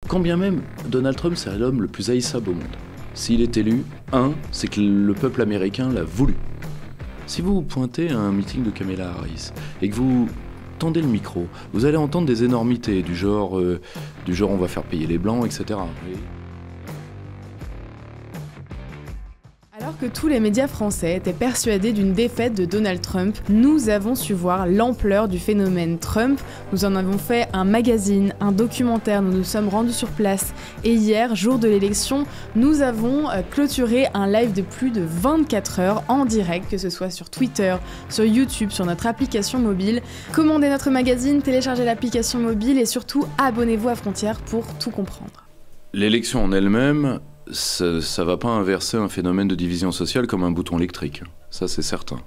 Quand bien même, Donald Trump, c'est l'homme le plus haïssable au monde. S'il est élu, c'est que le peuple américain l'a voulu. Si vous pointez à un meeting de Kamala Harris et que vous tendez le micro, vous allez entendre des énormités du genre on va faire payer les blancs, etc. Alors que tous les médias français étaient persuadés d'une défaite de Donald Trump, nous avons su voir l'ampleur du phénomène Trump. Nous en avons fait un magazine, un documentaire, nous nous sommes rendus sur place. Et hier, jour de l'élection, nous avons clôturé un live de plus de 24 heures en direct, que ce soit sur Twitter, sur YouTube, sur notre application mobile. Commandez notre magazine, téléchargez l'application mobile et surtout abonnez-vous à Frontières pour tout comprendre. L'élection en elle-même, ça va pas inverser un phénomène de division sociale comme un bouton électrique, ça c'est certain.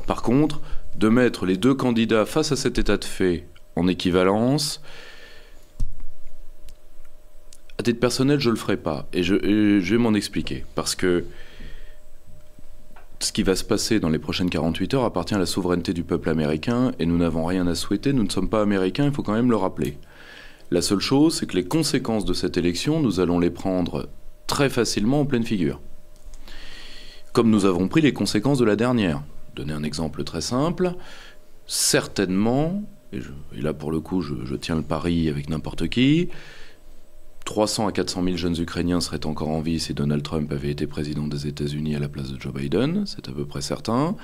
Par contre, de mettre les deux candidats face à cet état de fait en équivalence, à titre personnel, je le ferai pas, et je vais m'en expliquer, parce que ce qui va se passer dans les prochaines 48 heures appartient à la souveraineté du peuple américain, et nous n'avons rien à souhaiter, nous ne sommes pas américains, il faut quand même le rappeler. La seule chose, c'est que les conséquences de cette élection, nous allons les prendre très facilement en pleine figure. Comme nous avons pris les conséquences de la dernière. Donner un exemple très simple, certainement, et là pour le coup je tiens le pari avec n'importe qui, 300 à 400 000 jeunes Ukrainiens seraient encore en vie si Donald Trump avait été président des États-Unis à la place de Joe Biden, c'est à peu près certain,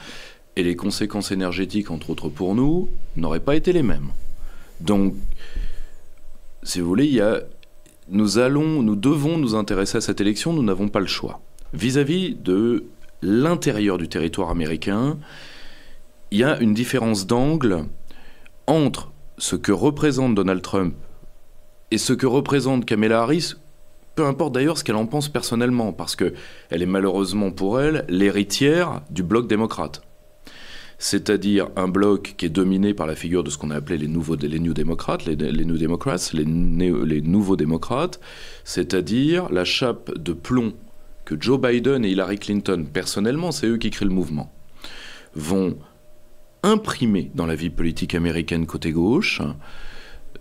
et les conséquences énergétiques, entre autres pour nous, n'auraient pas été les mêmes. Donc, si vous voulez, nous devons nous intéresser à cette élection, nous n'avons pas le choix. Vis-à-vis de l'intérieur du territoire américain, il y a une différence d'angle entre ce que représente Donald Trump et ce que représente Kamala Harris, peu importe d'ailleurs ce qu'elle en pense personnellement, parce qu'elle est malheureusement pour elle l'héritière du bloc démocrate. C'est-à-dire un bloc qui est dominé par la figure de ce qu'on a appelé les New Democrats, les nouveaux démocrates, c'est-à-dire la chape de plomb que Joe Biden et Hillary Clinton, personnellement, c'est eux qui créent le mouvement, vont imprimer dans la vie politique américaine côté gauche.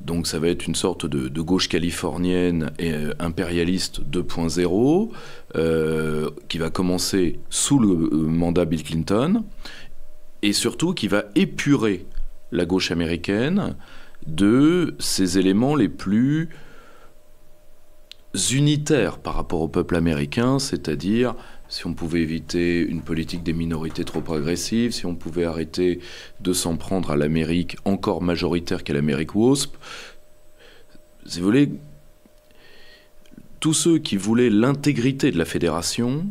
Donc ça va être une sorte de gauche californienne et impérialiste 2.0 qui va commencer sous le mandat Bill Clinton, et surtout qui va épurer la gauche américaine de ses éléments les plus unitaires par rapport au peuple américain, c'est-à-dire si on pouvait éviter une politique des minorités trop agressive, si on pouvait arrêter de s'en prendre à l'Amérique encore majoritaire qu'à l'Amérique WASP. Si vous voulez, tous ceux qui voulaient l'intégrité de la fédération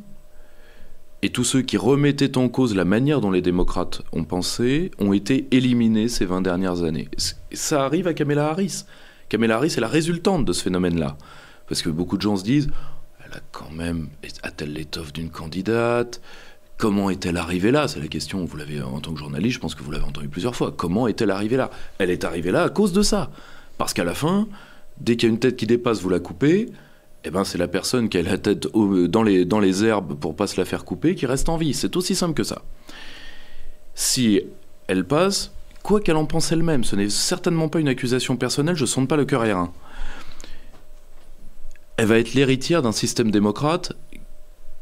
et tous ceux qui remettaient en cause la manière dont les démocrates ont pensé ont été éliminés ces 20 dernières années. Ça arrive à Kamala Harris. Kamala Harris est la résultante de ce phénomène-là. Parce que beaucoup de gens se disent, elle a quand même, a-t-elle l'étoffe d'une candidate? Comment est-elle arrivée là? C'est la question, vous l'avez en tant que journaliste, je pense que vous l'avez entendu plusieurs fois. Comment est-elle arrivée là? Elle est arrivée là à cause de ça. Parce qu'à la fin, dès qu'il y a une tête qui dépasse, vous la coupez, eh ben c'est la personne qui a la tête dans les herbes pour pas se la faire couper qui reste en vie. C'est aussi simple que ça. Si elle passe, quoi qu'elle en pense elle-même, ce n'est certainement pas une accusation personnelle, je ne sonde pas le cœur aérien. Elle va être l'héritière d'un système démocrate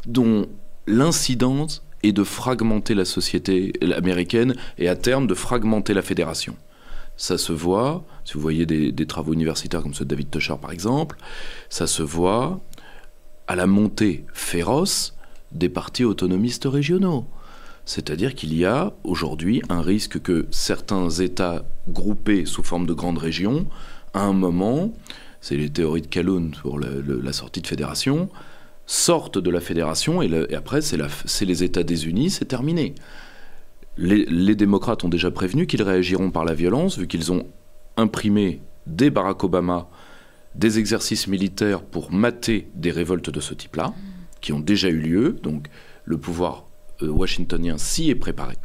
dont l'incidence est de fragmenter la société américaine et à terme de fragmenter la fédération. Ça se voit, si vous voyez des travaux universitaires comme ceux de David Tusher par exemple, ça se voit à la montée féroce des partis autonomistes régionaux. C'est-à-dire qu'il y a aujourd'hui un risque que certains États groupés sous forme de grandes régions, à un moment, c'est les théories de Calhoun pour la sortie de fédération, sortent de la fédération et après c'est les États désunis, c'est terminé. Les démocrates ont déjà prévenu qu'ils réagiront par la violence, vu qu'ils ont imprimé dès Barack Obama des exercices militaires pour mater des révoltes de ce type-là, qui ont déjà eu lieu, donc le pouvoir washingtonien s'y est préparé.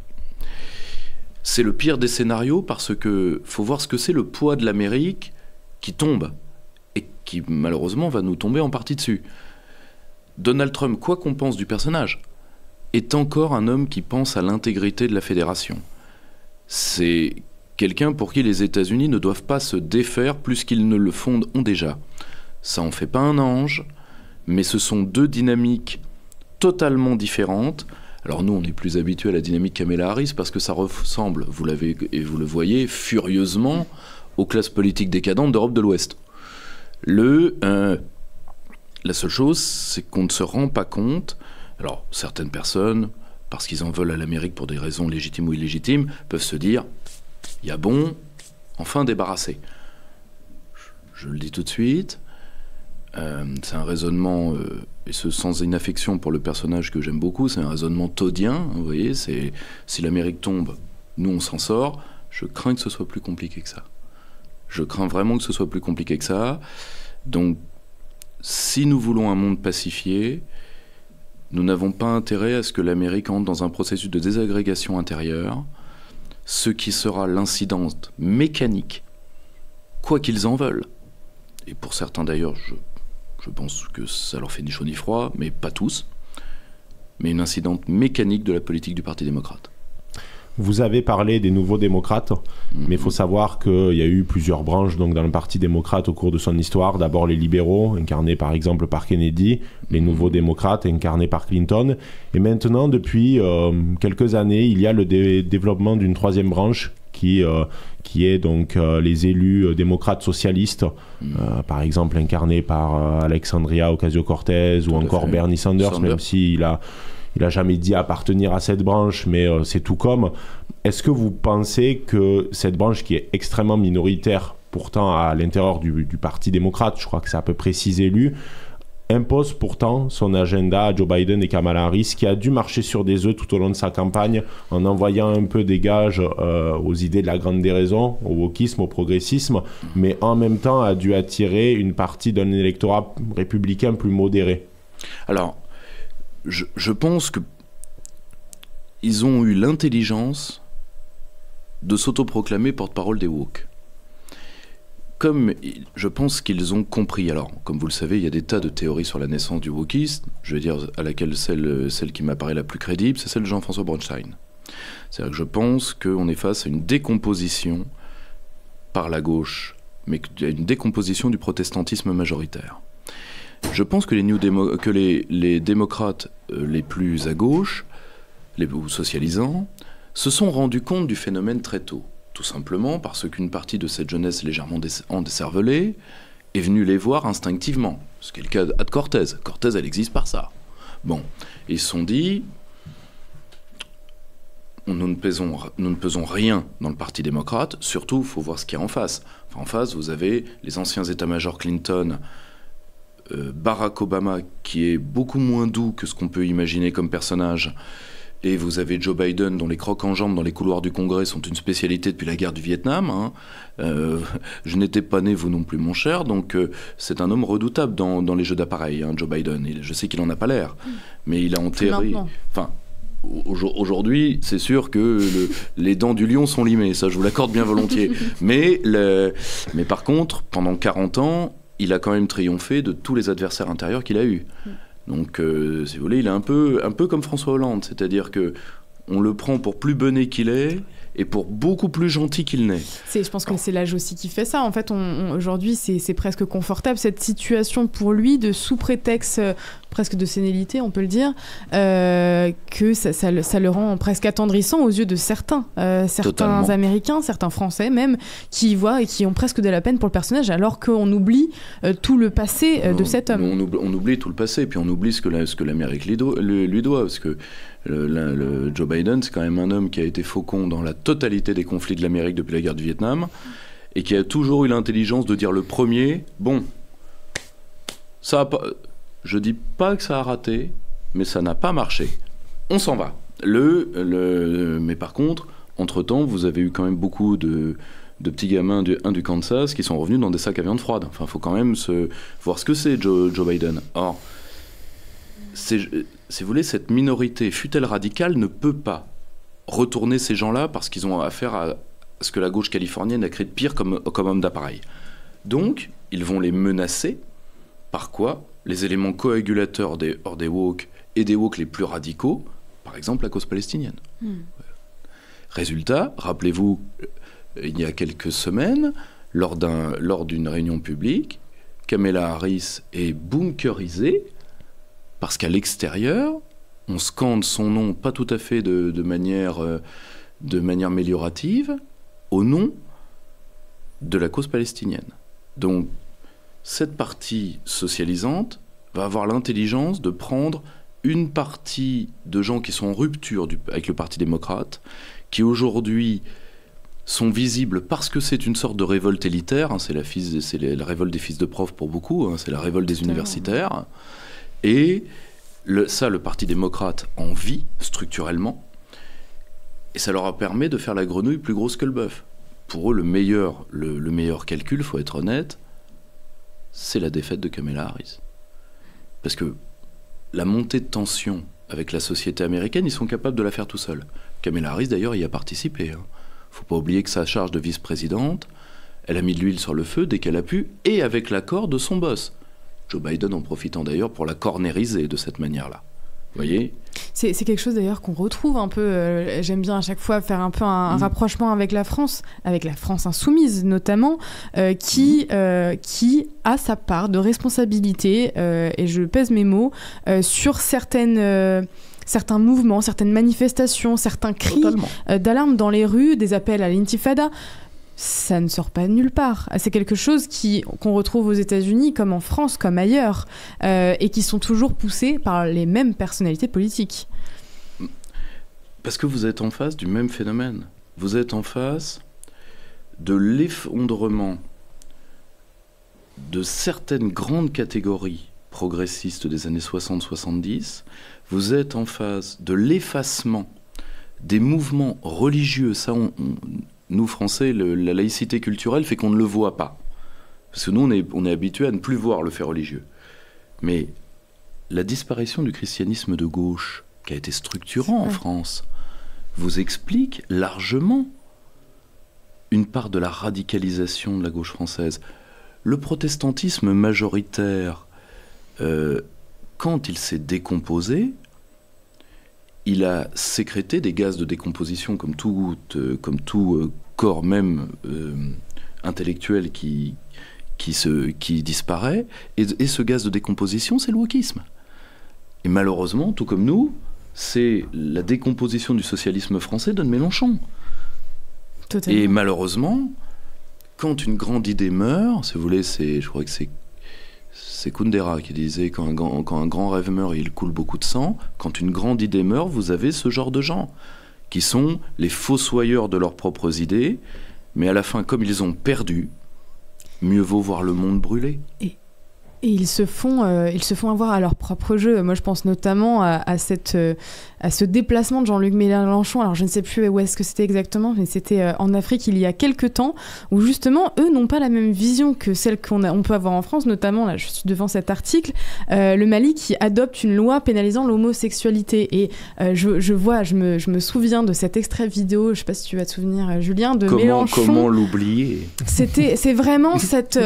C'est le pire des scénarios parce que faut voir ce que c'est le poids de l'Amérique qui tombe et qui malheureusement va nous tomber en partie dessus. Donald Trump, quoi qu'on pense du personnage, est encore un homme qui pense à l'intégrité de la fédération. C'est quelqu'un pour qui les États-Unis ne doivent pas se défaire plus qu'ils ne le ont déjà ça en fait pas un ange, mais ce sont deux dynamiques totalement différentes. Alors nous, on est plus habitués à la dynamique Kamala Harris parce que ça ressemble, vous l'avez et vous le voyez, furieusement aux classes politiques décadentes d'Europe de l'Ouest. La seule chose, c'est qu'on ne se rend pas compte. Alors, certaines personnes, parce qu'ils en veulent à l'Amérique pour des raisons légitimes ou illégitimes, peuvent se dire « il y a bon, enfin débarrassé ». Je le dis tout de suite, c'est un raisonnement, et ce sans inaffection pour le personnage que j'aime beaucoup, c'est un raisonnement todien, vous voyez, c'est si l'Amérique tombe, nous on s'en sort, je crains que ce soit plus compliqué que ça. Je crains vraiment que ce soit plus compliqué que ça. Donc, si nous voulons un monde pacifié, nous n'avons pas intérêt à ce que l'Amérique entre dans un processus de désagrégation intérieure, ce qui sera l'incidence mécanique, quoi qu'ils en veulent. Et pour certains d'ailleurs, je pense que ça leur fait ni chaud ni froid, mais pas tous, mais une incidence mécanique de la politique du Parti démocrate. Vous avez parlé des nouveaux démocrates, mais il faut savoir qu'il y a eu plusieurs branches donc, dans le Parti démocrate au cours de son histoire. D'abord les libéraux, incarnés par exemple par Kennedy, les nouveaux démocrates, incarnés par Clinton. Et maintenant, depuis quelques années, il y a le développement d'une troisième branche qui est donc les élus démocrates socialistes, par exemple incarnés par Alexandria Ocasio-Cortez ou encore Bernie Sanders, même s'il a jamais dit appartenir à cette branche, mais c'est tout comme. Est-ce que vous pensez que cette branche, qui est extrêmement minoritaire, pourtant à l'intérieur du Parti démocrate, je crois que c'est à peu près 6 élus, impose pourtant son agenda à Joe Biden et Kamala Harris, qui a dû marcher sur des œufs tout au long de sa campagne, en envoyant un peu des gages aux idées de la grande déraison, au wokisme, au progressisme, mais en même temps a dû attirer une partie d'un électorat républicain plus modéré? Alors, je pense qu'ils ont eu l'intelligence de s'autoproclamer porte-parole des woke. Comme je pense qu'ils ont compris, alors comme vous le savez, il y a des tas de théories sur la naissance du wokisme, je veux dire à laquelle celle qui m'apparaît la plus crédible, c'est celle de Jean-François Bronstein. C'est-à-dire que je pense qu'on est face à une décomposition par la gauche, mais à une décomposition du protestantisme majoritaire. Je pense que les démocrates les plus à gauche, les socialisants, se sont rendus compte du phénomène très tôt. Tout simplement parce qu'une partie de cette jeunesse légèrement décervelée est venue les voir instinctivement. Ce qui est le cas de Cortez. Cortez, elle existe par ça. Bon, ils se sont dit, nous ne pesons rien dans le Parti démocrate, surtout, il faut voir ce qu'il y a en face. Enfin, en face, vous avez les anciens états-majors Clinton, Barack Obama, qui est beaucoup moins doux que ce qu'on peut imaginer comme personnage, et vous avez Joe Biden, dont les crocs en jambes dans les couloirs du Congrès sont une spécialité depuis la guerre du Vietnam. Hein. Je n'étais pas né, vous non plus, mon cher, donc c'est un homme redoutable dans les jeux d'appareil, hein, Joe Biden. Je sais qu'il n'en a pas l'air, mais il a enterré... Enfin, aujourd'hui, c'est sûr que les dents du lion sont limées, ça je vous l'accorde bien volontiers. mais par contre, pendant 40 ans, il a quand même triomphé de tous les adversaires intérieurs qu'il a eus. Donc, si vous voulez, il est un peu comme François Hollande, c'est-à-dire que on le prend pour plus bené qu'il est et pour beaucoup plus gentil qu'il n'est. Je pense que c'est l'âge aussi qui fait ça. En fait, aujourd'hui, c'est presque confortable, cette situation pour lui, de sous prétexte presque de sénilité, on peut le dire, que ça le rend presque attendrissant aux yeux de certains Américains, certains Français même, qui y voient et qui ont presque de la peine pour le personnage, alors qu'on oublie tout le passé de cet homme. On oublie tout le passé, puis on oublie ce que l'Amérique lui doit, parce que le Joe Biden, c'est quand même un homme qui a été faucon dans la totalité des conflits de l'Amérique depuis la guerre du Vietnam, et qui a toujours eu l'intelligence de dire le premier, bon, ça a pas... Je dis pas que ça a raté, mais ça n'a pas marché. On s'en va. Mais par contre, entre-temps, vous avez eu quand même beaucoup de petits gamins du Kansas qui sont revenus dans des sacs à viande froide. Enfin, il faut quand même voir ce que c'est, Joe Biden. Or, si vous voulez, cette minorité, fût-elle radicale, ne peut pas retourner ces gens-là parce qu'ils ont affaire à ce que la gauche californienne a créé de pire comme homme d'appareil. Donc, ils vont les menacer. Par quoi ? Les éléments coagulateurs des woke et des woke les plus radicaux, par exemple la cause palestinienne. Résultat, rappelez-vous, il y a quelques semaines, lors d'une réunion publique, Kamala Harris est bunkerisée parce qu'à l'extérieur, on scande son nom pas tout à fait de manière améliorative au nom de la cause palestinienne. Donc, cette partie socialisante va avoir l'intelligence de prendre une partie de gens qui sont en rupture avec le Parti démocrate, qui aujourd'hui sont visibles parce que c'est une sorte de révolte élitaire, hein, c'est la révolte des fils de profs pour beaucoup, hein, c'est la révolte des universitaires, et le Parti démocrate en vit structurellement, et ça leur permet de faire la grenouille plus grosse que le bœuf. Pour eux, le meilleur calcul, il faut être honnête, c'est la défaite de Kamala Harris. Parce que la montée de tension avec la société américaine, ils sont capables de la faire tout seuls. Kamala Harris, d'ailleurs, y a participé. Il ne faut pas oublier que sa charge de vice-présidente, elle a mis de l'huile sur le feu dès qu'elle a pu, et avec l'accord de son boss. Joe Biden en profitant d'ailleurs pour la cornériser de cette manière-là. Vous voyez ? C'est quelque chose d'ailleurs qu'on retrouve un peu, j'aime bien à chaque fois faire un peu un rapprochement avec la France insoumise notamment, qui a sa part de responsabilité, et je pèse mes mots, sur certains mouvements, certaines manifestations, certains cris d'alarme dans les rues, des appels à l'intifada. Ça ne sort pas de nulle part. C'est quelque chose qu'on retrouve aux États-Unis, comme en France, comme ailleurs, et qui sont toujours poussés par les mêmes personnalités politiques. Parce que vous êtes en face du même phénomène. Vous êtes en face de l'effondrement de certaines grandes catégories progressistes des années 60-70. Vous êtes en face de l'effacement des mouvements religieux. Ça, nous, Français, la laïcité culturelle fait qu'on ne le voit pas. Parce que nous, on est habitués à ne plus voir le fait religieux. Mais la disparition du christianisme de gauche, qui a été structurant en France, vous explique largement une part de la radicalisation de la gauche française. Le protestantisme majoritaire, quand il s'est décomposé, il a sécrété des gaz de décomposition comme tout corps même intellectuel qui disparaît. Et ce gaz de décomposition, c'est le wokisme. Et malheureusement, tout comme nous, c'est la décomposition du socialisme français de Mélenchon. Totalement. Et malheureusement, quand une grande idée meurt, si vous voulez, je crois que c'est Kundera qui disait quand un grand rêve meurt, il coule beaucoup de sang. Quand une grande idée meurt, vous avez ce genre de gens qui sont les fossoyeurs de leurs propres idées, mais à la fin, comme ils ont perdu, mieux vaut voir le monde brûler. Et ils se font avoir à leur propre jeu. Moi, je pense notamment à ce déplacement de Jean-Luc Mélenchon. Alors, je ne sais plus où est-ce que c'était exactement, mais c'était en Afrique il y a quelques temps, où justement, eux n'ont pas la même vision que celle qu'on peut avoir en France. Notamment, là, je suis devant cet article, le Mali qui adopte une loi pénalisant l'homosexualité. Et je me souviens de cet extrait vidéo, je ne sais pas si tu vas te souvenir, Julien, de Mélenchon. Comment l'oublier ? C'est vraiment cette...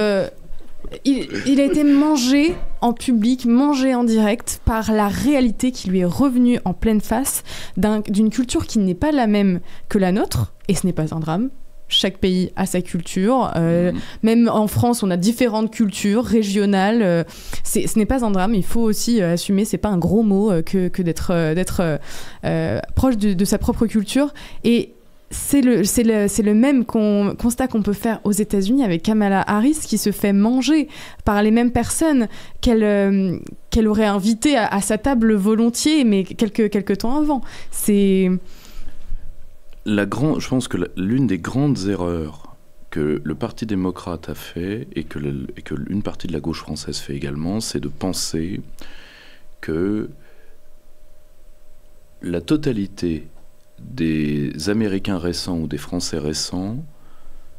Il a été mangé en public, mangé en direct par la réalité qui lui est revenue en pleine face d'une culture qui n'est pas la même que la nôtre, et ce n'est pas un drame. Chaque pays a sa culture, même en France on a différentes cultures régionales, ce n'est pas un drame, il faut aussi assumer, c'est pas un gros mot que d'être proche de sa propre culture. Et c'est le même constat qu'on peut faire aux États-Unis avec Kamala Harris qui se fait manger par les mêmes personnes qu'elle aurait invitées à sa table volontiers, mais quelques temps avant. Je pense que l'une des grandes erreurs que le Parti démocrate a fait et que une partie de la gauche française fait également, c'est de penser que la totalité des Américains récents ou des Français récents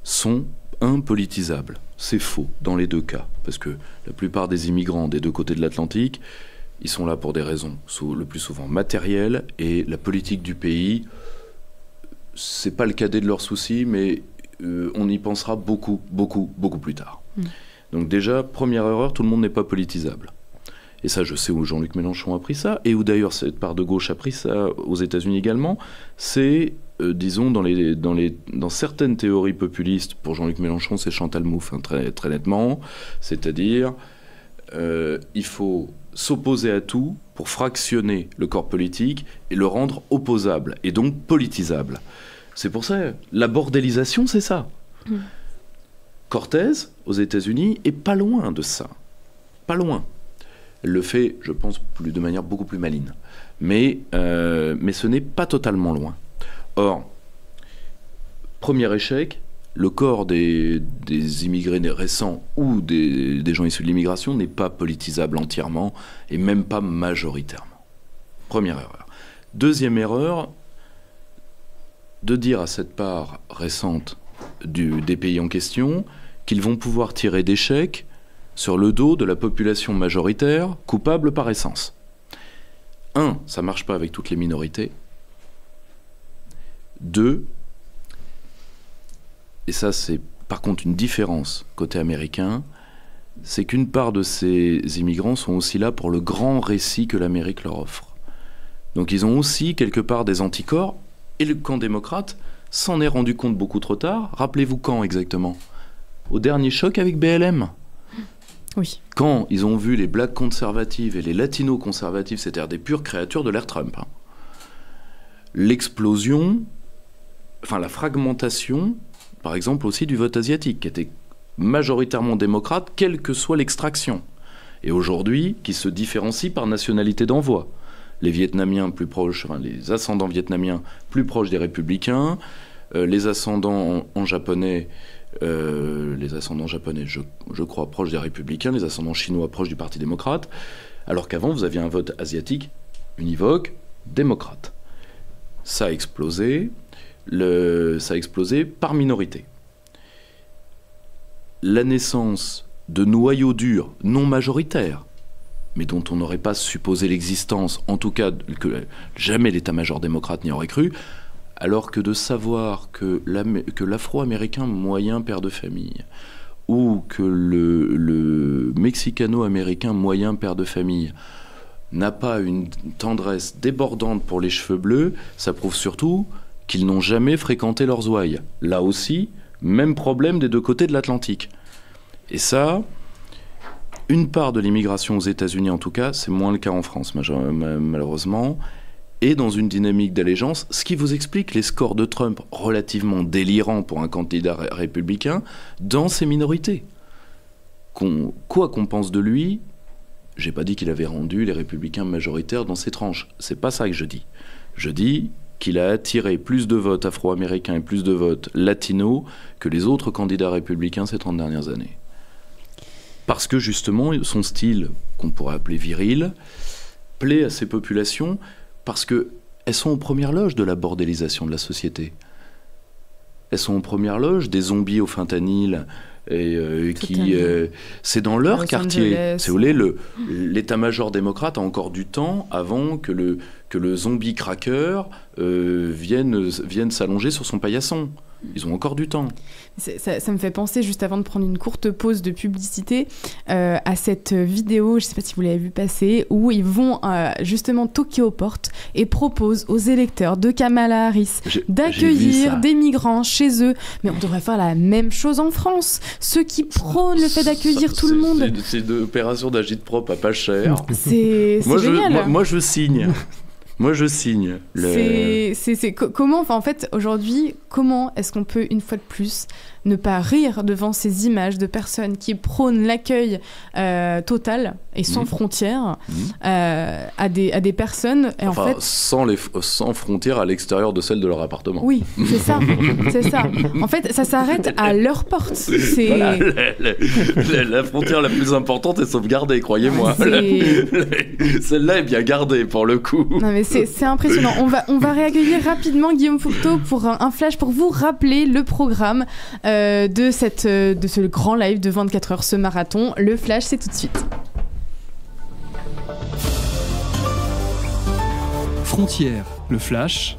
sont impolitisables. C'est faux dans les deux cas, parce que la plupart des immigrants des deux côtés de l'Atlantique, ils sont là pour des raisons le plus souvent matérielles, et la politique du pays, c'est pas le cadet de leurs soucis, mais on y pensera beaucoup, beaucoup, beaucoup plus tard. Donc déjà, première erreur, tout le monde n'est pas politisable. Et ça, je sais où Jean-Luc Mélenchon a pris ça, et où d'ailleurs cette part de gauche a pris ça aux États-Unis également, c'est disons, dans certaines théories populistes, pour Jean-Luc Mélenchon, c'est Chantal Mouffe, hein, très, très nettement, c'est-à-dire il faut s'opposer à tout pour fractionner le corps politique et le rendre opposable, et donc politisable. C'est pour ça, la bordélisation, c'est ça. Cortez, aux États-Unis, est pas loin de ça. Pas loin. Elle le fait, je pense, de manière beaucoup plus maligne. Mais ce n'est pas totalement loin. Or, premier échec, le corps des immigrés récents ou des gens issus de l'immigration n'est pas politisable entièrement et même pas majoritairement. Première erreur. Deuxième erreur, de dire à cette part récente des pays en question qu'ils vont pouvoir tirer des chèques sur le dos de la population majoritaire coupable par essence. Un, ça ne marche pas avec toutes les minorités. Deux, et ça c'est par contre une différence côté américain, c'est qu'une part de ces immigrants sont aussi là pour le grand récit que l'Amérique leur offre. Donc ils ont aussi quelque part des anticorps, et le camp démocrate s'en est rendu compte beaucoup trop tard. Rappelez-vous quand exactement ? Au dernier choc avec BLM. Oui. Quand ils ont vu les blacks conservatives et les latinos conservatifs, c'est-à-dire des pures créatures de l'ère Trump. Hein. L'explosion, enfin la fragmentation, par exemple aussi du vote asiatique, qui était majoritairement démocrate, quelle que soit l'extraction. Et aujourd'hui, qui se différencie par nationalité d'envoi. Les Vietnamiens plus proches, enfin, les ascendants vietnamiens plus proches des républicains, les ascendants en japonais, je crois, proches des républicains, les ascendants chinois proches du Parti démocrate, alors qu'avant, vous aviez un vote asiatique univoque, démocrate. Ça a explosé, par minorité. La naissance de noyaux durs non majoritaires, mais dont on n'aurait pas supposé l'existence, en tout cas que jamais l'état-major démocrate n'y aurait cru, alors que de savoir que l'afro-américain moyen père de famille, ou que le mexicano-américain moyen père de famille n'a pas une tendresse débordante pour les cheveux bleus, ça prouve surtout qu'ils n'ont jamais fréquenté leurs ouailles. Là aussi, même problème des deux côtés de l'Atlantique. Et ça, une part de l'immigration aux États-Unis en tout cas, c'est moins le cas en France malheureusement, et dans une dynamique d'allégeance, ce qui vous explique les scores de Trump relativement délirants pour un candidat républicain dans ces minorités. Quoi qu'on pense de lui, j'ai pas dit qu'il avait rendu les républicains majoritaires dans ses tranches. C'est pas ça que je dis. Je dis qu'il a attiré plus de votes afro-américains et plus de votes latinos que les autres candidats républicains ces 30 dernières années. Parce que justement, son style, qu'on pourrait appeler viril, plaît à ces populations parce qu'elles sont aux premières loges de la bordélisation de la société. Elles sont aux premières loges des zombies au fentanyl, et c'est dans leur quartier. Si vous voulez, l'état-major démocrate a encore du temps avant que le zombie cracker vienne s'allonger sur son paillasson. Ils ont encore du temps. Ça me fait penser, juste avant de prendre une courte pause de publicité, à cette vidéo, je ne sais pas si vous l'avez vu passer, où ils vont justement toquer aux portes et proposent aux électeurs de Kamala Harris d'accueillir des migrants chez eux. Mais on devrait faire la même chose en France. Ceux qui prônent le fait d'accueillir tout le monde. C'est une opération d'agite-prop à pas cher. C'est génial. Moi, je signe. Moi, je signe. Comment, en fait, aujourd'hui, comment est-ce qu'on peut, une fois de plus, ne pas rire devant ces images de personnes qui prônent l'accueil total et sans frontières à des personnes... Et enfin, en fait, sans frontières à l'extérieur de celles de leur appartement. Oui, c'est ça. C'est ça. En fait, ça s'arrête à leur porte. Voilà, la frontière la plus importante est sauvegardée, croyez-moi. Celle-là est bien gardée, pour le coup. Non, mais c'est impressionnant. On va réaccueillir rapidement Guillaume Fouquetot pour un flash pour vous rappeler le programme de ce grand live de 24 heures, ce marathon. Le flash, c'est tout de suite. Frontières, le flash.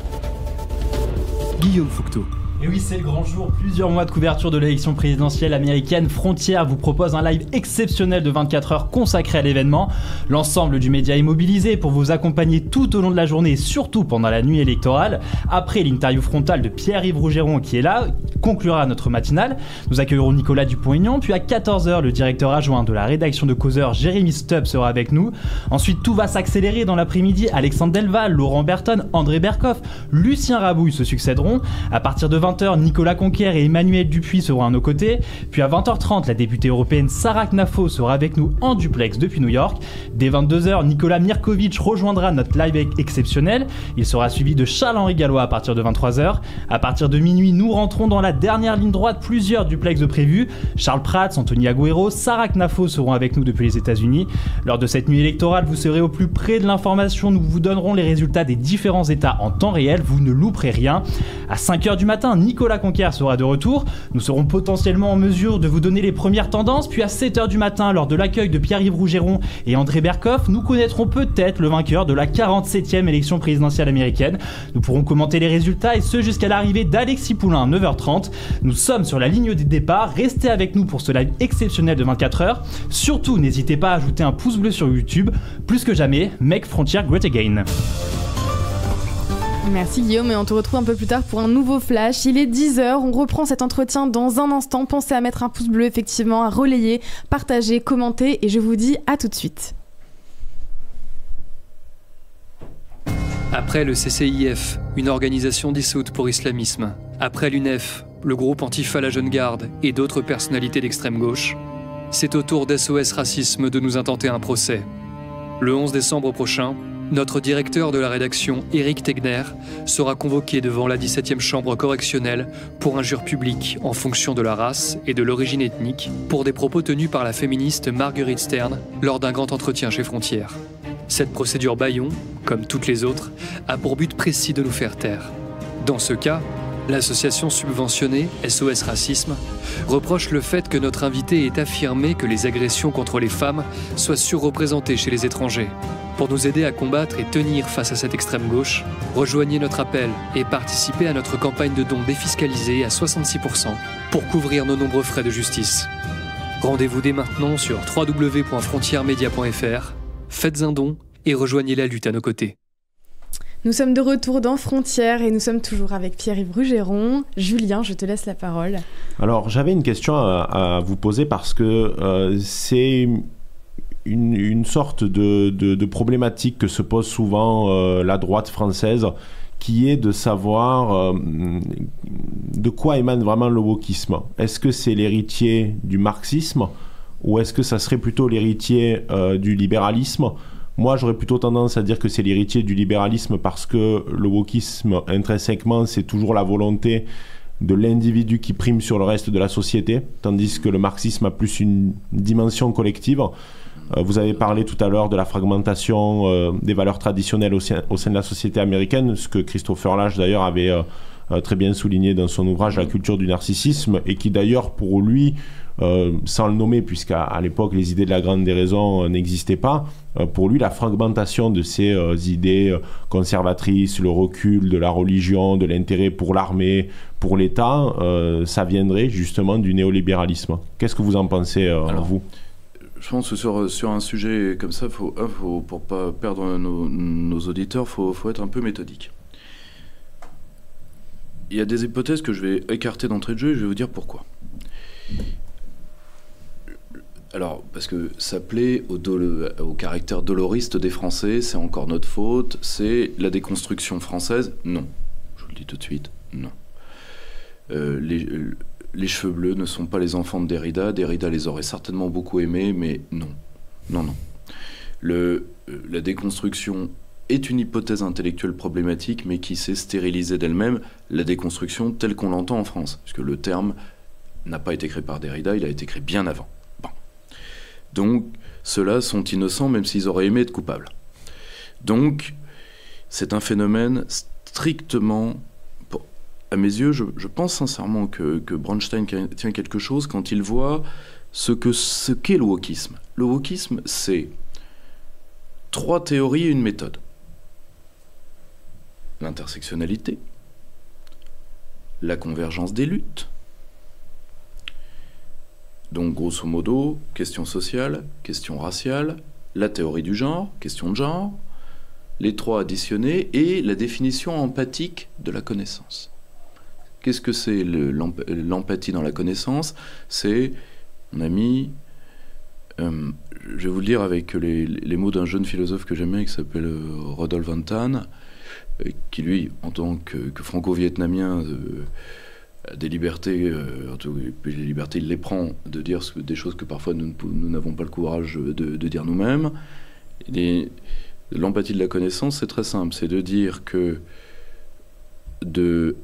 Guillaume Fouquetot. Et oui, c'est le grand jour. Plusieurs mois de couverture de l'élection présidentielle américaine. Frontières vous propose un live exceptionnel de 24 heures consacré à l'événement. L'ensemble du média est mobilisé pour vous accompagner tout au long de la journée et surtout pendant la nuit électorale. Après l'interview frontale de Pierre-Yves Rougeron qui est là, conclura notre matinale. Nous accueillerons Nicolas Dupont-Aignan. Puis à 14h, le directeur adjoint de la rédaction de Causeur, Jérémy Stubb, sera avec nous. Ensuite, tout va s'accélérer dans l'après-midi. Alexandre Delval, Laurent Berton, André Berkoff, Lucien Rabouille se succéderont. À partir de 20h, Nicolas Conquier et Emmanuel Dupuis seront à nos côtés. Puis à 20h30, la députée européenne Sarah Knafo sera avec nous en duplex depuis New York. Dès 22h, Nicolas Mirkovic rejoindra notre live exceptionnel. Il sera suivi de Charles-Henri Gallois à partir de 23h. À partir de minuit, nous rentrons dans la dernière ligne droite, plusieurs duplex de prévus. Charles Prats, Anthony Agüero, Sarah Knafo seront avec nous depuis les États-Unis. Lors de cette nuit électorale, vous serez au plus près de l'information. Nous vous donnerons les résultats des différents États en temps réel. Vous ne louperez rien. À 5h du matin, Nicolas Conquier sera de retour. Nous serons potentiellement en mesure de vous donner les premières tendances. Puis à 7h du matin, lors de l'accueil de Pierre-Yves Rougeron et André Berkoff, nous connaîtrons peut-être le vainqueur de la 47e élection présidentielle américaine. Nous pourrons commenter les résultats et ce jusqu'à l'arrivée d'Alexis Poulain à 9h30. Nous sommes sur la ligne des départs. Restez avec nous pour ce live exceptionnel de 24 heures. Surtout, n'hésitez pas à ajouter un pouce bleu sur YouTube. Plus que jamais, Make Frontier Great Again. Merci Guillaume et on te retrouve un peu plus tard pour un nouveau flash. Il est 10h, on reprend cet entretien dans un instant. Pensez à mettre un pouce bleu effectivement, à relayer, partager, commenter et je vous dis à tout de suite. Après le CCIF, une organisation dissoute pour islamisme, après l'UNEF, le groupe Antifa La Jeune Garde et d'autres personnalités d'extrême gauche, c'est au tour d'SOS Racisme de nous intenter un procès. Le 11 décembre prochain, notre directeur de la rédaction, Éric Tegner, sera convoqué devant la 17e chambre correctionnelle pour injure publique en fonction de la race et de l'origine ethnique pour des propos tenus par la féministe Marguerite Stern lors d'un grand entretien chez Frontières. Cette procédure bâillon, comme toutes les autres, a pour but précis de nous faire taire. Dans ce cas, l'association subventionnée, SOS Racisme, reproche le fait que notre invité ait affirmé que les agressions contre les femmes soient surreprésentées chez les étrangers. Pour nous aider à combattre et tenir face à cette extrême gauche, rejoignez notre appel et participez à notre campagne de dons défiscalisée à 66% pour couvrir nos nombreux frais de justice. Rendez-vous dès maintenant sur www.frontiermedia.fr, faites un don et rejoignez la lutte à nos côtés. Nous sommes de retour dans Frontières et nous sommes toujours avec Pierre-Yves Rougeron. Julien, je te laisse la parole. Alors, j'avais une question à vous poser parce que c'est une sorte de problématique que se pose souvent la droite française, qui est de savoir de quoi émane vraiment le wokisme. Est-ce que c'est l'héritier du marxisme ou est-ce que ça serait plutôt l'héritier du libéralisme ? Moi, j'aurais plutôt tendance à dire que c'est l'héritier du libéralisme parce que le wokisme, intrinsèquement, c'est toujours la volonté de l'individu qui prime sur le reste de la société, tandis que le marxisme a plus une dimension collective. Vous avez parlé tout à l'heure de la fragmentation des valeurs traditionnelles au sein de la société américaine, ce que Christopher Lasch d'ailleurs avait très bien souligné dans son ouvrage « La culture du narcissisme » et qui d'ailleurs pour lui, sans le nommer puisqu'à l'époque les idées de la grande déraison n'existaient pas, pour lui la fragmentation de ces idées conservatrices, le recul de la religion, de l'intérêt pour l'armée, pour l'État, ça viendrait justement du néolibéralisme. Qu'est-ce que vous en pensez, vous ? Je pense que sur un sujet comme ça, pour ne pas perdre nos auditeurs, il faut être un peu méthodique. Il y a des hypothèses que je vais écarter d'entrée de jeu et je vais vous dire pourquoi. Alors, parce que ça plaît au caractère doloriste des Français, c'est encore notre faute, c'est la déconstruction française. Non. Je vous le dis tout de suite, non. Les cheveux bleus ne sont pas les enfants de Derrida. Derrida les aurait certainement beaucoup aimés, mais non. Non, non. La déconstruction est une hypothèse intellectuelle problématique, mais qui s'est stérilisée d'elle-même, la déconstruction telle qu'on l'entend en France. Parce que le terme n'a pas été créé par Derrida, il a été créé bien avant. Bon. Donc, ceux-là sont innocents, même s'ils auraient aimé être coupables. Donc, c'est un phénomène strictement... À mes yeux, je pense sincèrement que Bronstein tient quelque chose quand il voit ce qu'est le wokisme. Le wokisme, c'est 3 théories et une méthode. L'intersectionnalité, la convergence des luttes. Donc, grosso modo, question sociale, question raciale, la théorie du genre, question de genre, les trois additionnés, et la définition empathique de la connaissance. Qu'est-ce que c'est l'empathie dans la connaissance? C'est, mon ami, je vais vous le dire avec les mots d'un jeune philosophe que j'aime bien, qui s'appelle Rodolphe Van, qui lui, en tant que franco-vietnamien, a des libertés, les libertés, il les prend de dire des choses que parfois nous n'avons pas le courage de dire nous-mêmes. L'empathie de la connaissance, c'est très simple, c'est de dire que de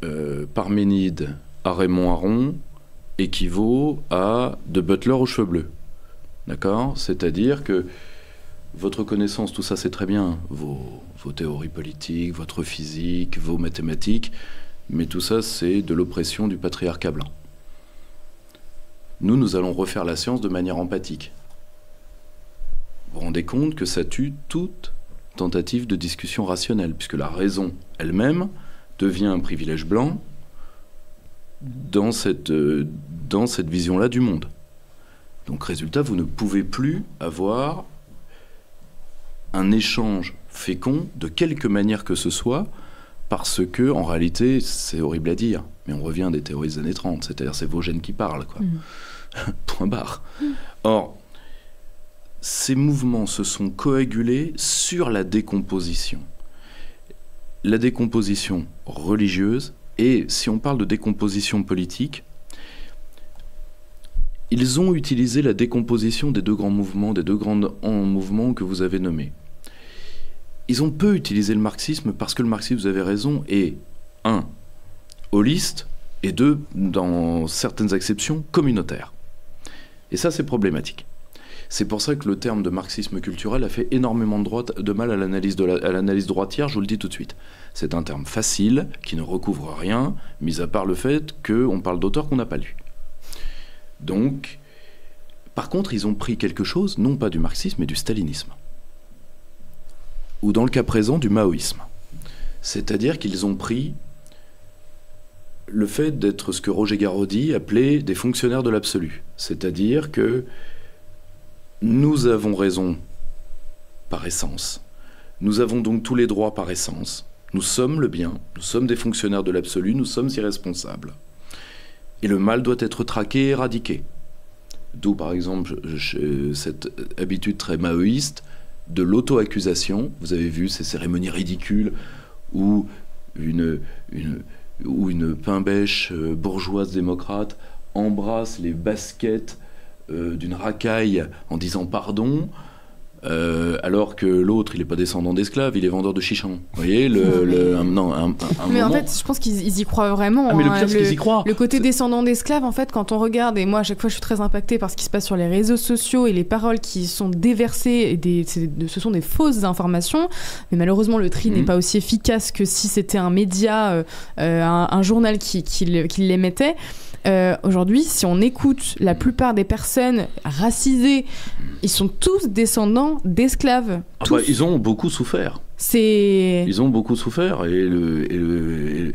Parménide à Raymond Aron équivaut à de Butler aux cheveux bleus. D'accord? C'est-à-dire que votre connaissance, tout ça c'est très bien, vos théories politiques, votre physique, vos mathématiques, mais tout ça c'est de l'oppression du patriarcat blanc. Nous allons refaire la science de manière empathique. Vous vous rendez compte que ça tue toute tentative de discussion rationnelle, puisque la raison elle-même devient un privilège blanc dans cette vision-là du monde. Donc, résultat, vous ne pouvez plus avoir un échange fécond de quelque manière que ce soit, parce que, en réalité, c'est horrible à dire, mais on revient des théories des années 30, c'est-à-dire c'est vos gènes qui parlent, quoi. Point barre. Or, ces mouvements se sont coagulés sur la décomposition. La décomposition religieuse, et si on parle de décomposition politique, ils ont utilisé la décomposition des deux grands mouvements, des deux grands mouvements que vous avez nommés. Ils ont peu utilisé le marxisme parce que le marxisme, vous avez raison, est 1. holiste et 2. dans certaines exceptions, communautaire. Et ça, c'est problématique. C'est pour ça que le terme de marxisme culturel a fait énormément de mal à l'analyse droitière, je vous le dis tout de suite. C'est un terme facile, qui ne recouvre rien, mis à part le fait qu'on parle d'auteurs qu'on n'a pas lus. Donc, par contre, ils ont pris quelque chose, non pas du marxisme, mais du stalinisme. Ou dans le cas présent, du maoïsme. C'est-à-dire qu'ils ont pris le fait d'être ce que Roger Garaudy appelait des fonctionnaires de l'absolu. C'est-à-dire que nous avons raison par essence. Nous avons donc tous les droits par essence. Nous sommes le bien, nous sommes des fonctionnaires de l'absolu, nous sommes irresponsables. Et le mal doit être traqué et éradiqué. D'où, par exemple, cette habitude très maoïste de l'auto-accusation. Vous avez vu ces cérémonies ridicules où une pain-bêche bourgeoise démocrate embrasse les baskets d'une racaille en disant pardon, alors que l'autre, il n'est pas descendant d'esclaves, il est vendeur de chichons. Vous voyez, mais en fait, je pense qu'ils y croient vraiment. Ah, mais le pire, c'est qu'ils y croient. Le côté descendant d'esclaves, en fait, quand on regarde, et moi, à chaque fois, je suis très impactée par ce qui se passe sur les réseaux sociaux et les paroles qui sont déversées, ce sont des fausses informations. Mais malheureusement, le tri n'est pas aussi efficace que si c'était un média, un journal qui l'émettait. Aujourd'hui, si on écoute la plupart des personnes racisées, ils sont tous descendants d'esclaves. Ah bah, ils ont beaucoup souffert. Ils ont beaucoup souffert et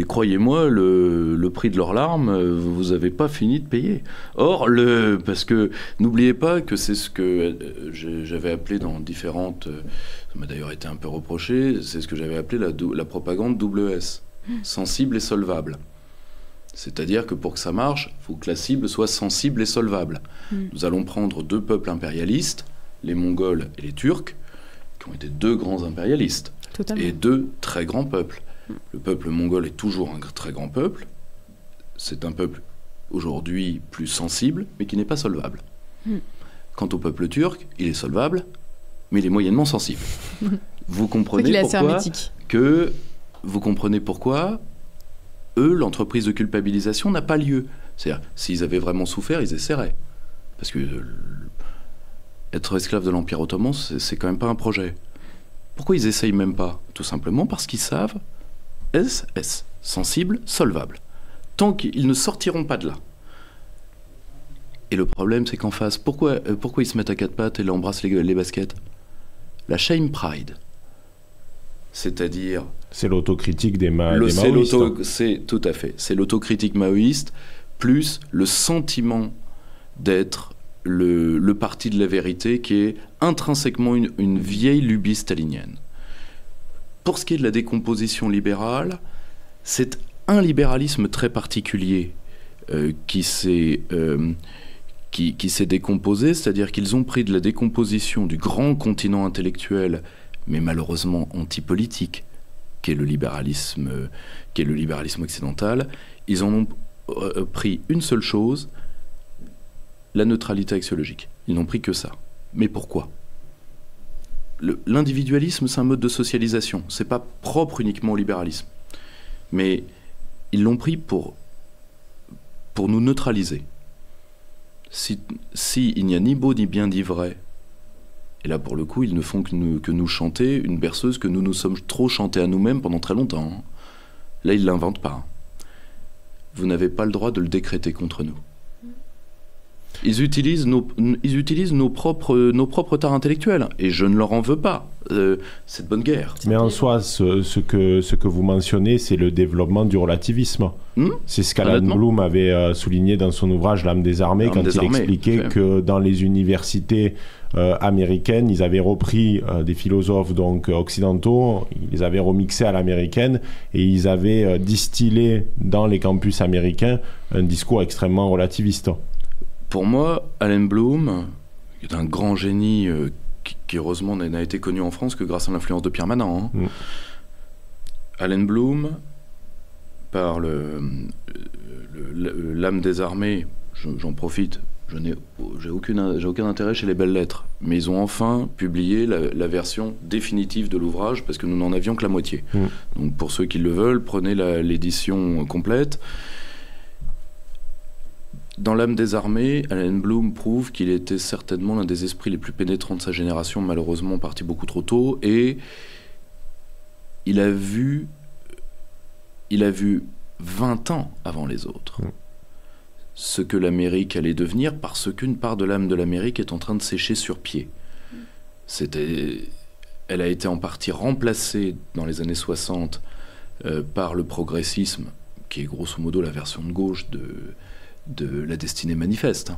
croyez-moi, le prix de leurs larmes, vous n'avez pas fini de payer. Or, parce que n'oubliez pas que c'est ce que j'avais appelé dans différentes... ça m'a d'ailleurs été un peu reproché, c'est ce que j'avais appelé la propagande double S, sensible et solvable. C'est-à-dire que pour que ça marche, il faut que la cible soit sensible et solvable. Nous allons prendre deux peuples impérialistes, les Mongols et les Turcs, qui ont été deux grands impérialistes. Totalement. Et deux très grands peuples. Le peuple mongol est toujours un très grand peuple. C'est un peuple aujourd'hui plus sensible, mais qui n'est pas solvable. Quant au peuple turc, il est solvable, mais il est moyennement sensible. Vous comprenez pourquoi eux, l'entreprise de culpabilisation n'a pas lieu. C'est-à-dire, s'ils avaient vraiment souffert, ils essaieraient. Parce que être esclave de l'Empire ottoman, c'est quand même pas un projet. Pourquoi ils essayent même pas? Tout simplement parce qu'ils savent SS, sensible, solvable. Tant qu'ils ne sortiront pas de là. Et le problème, c'est qu'en face, pourquoi ils se mettent à quatre pattes et embrassent les baskets? La shame pride. c'est-à-dire... C'est l'autocritique des maoïstes. C'est tout à fait. C'est l'autocritique maoïste, plus le sentiment d'être le parti de la vérité, qui est intrinsèquement une vieille lubie stalinienne. Pour ce qui est de la décomposition libérale, c'est un libéralisme très particulier qui s'est décomposé, c'est-à-dire qu'ils ont pris de la décomposition du grand continent intellectuel, mais malheureusement antipolitique, qu'est le libéralisme occidental. Ils en ont pris une seule chose, la neutralité axiologique. Ils n'ont pris que ça. Mais pourquoi ? L'individualisme, c'est un mode de socialisation. C'est pas propre uniquement au libéralisme. Mais ils l'ont pris pour nous neutraliser. Si il n'y a ni beau ni bien ni vrai, et là pour le coup, ils ne font que nous chanter une berceuse que nous sommes trop chantés à nous-mêmes pendant très longtemps. Là, ils ne l'inventent pas. Vous n'avez pas le droit de le décréter contre nous. Ils utilisent nos propres tares intellectuelles, et je ne leur en veux pas. C'est de bonne guerre. Mais en soi, ce que vous mentionnez, c'est le développement du relativisme. C'est ce qu'Alan Bloom avait souligné dans son ouvrage L'âme des armées, quand il expliquait que dans les universités américaines, ils avaient repris des philosophes donc occidentaux, ils les avaient remixés à l'américaine, et ils avaient distillé dans les campus américains un discours extrêmement relativiste. Pour moi, Alan Bloom est un grand génie qui heureusement n'a été connu en France que grâce à l'influence de Pierre Manant. Alan Bloom, par l'âme des armées, j'en profite, j'ai aucun intérêt chez les belles lettres, mais ils ont enfin publié la version définitive de l'ouvrage, parce que nous n'en avions que la moitié. Donc pour ceux qui le veulent, prenez l'édition complète. Dans l'âme des armées, Alan Bloom prouve qu'il était certainement l'un des esprits les plus pénétrants de sa génération, malheureusement parti beaucoup trop tôt, et il a vu 20 ans avant les autres ce que l'Amérique allait devenir, parce qu'une part de l'âme de l'Amérique est en train de sécher sur pied. Elle a été en partie remplacée dans les années 60 par le progressisme, qui est grosso modo la version de gauche de la destinée manifeste.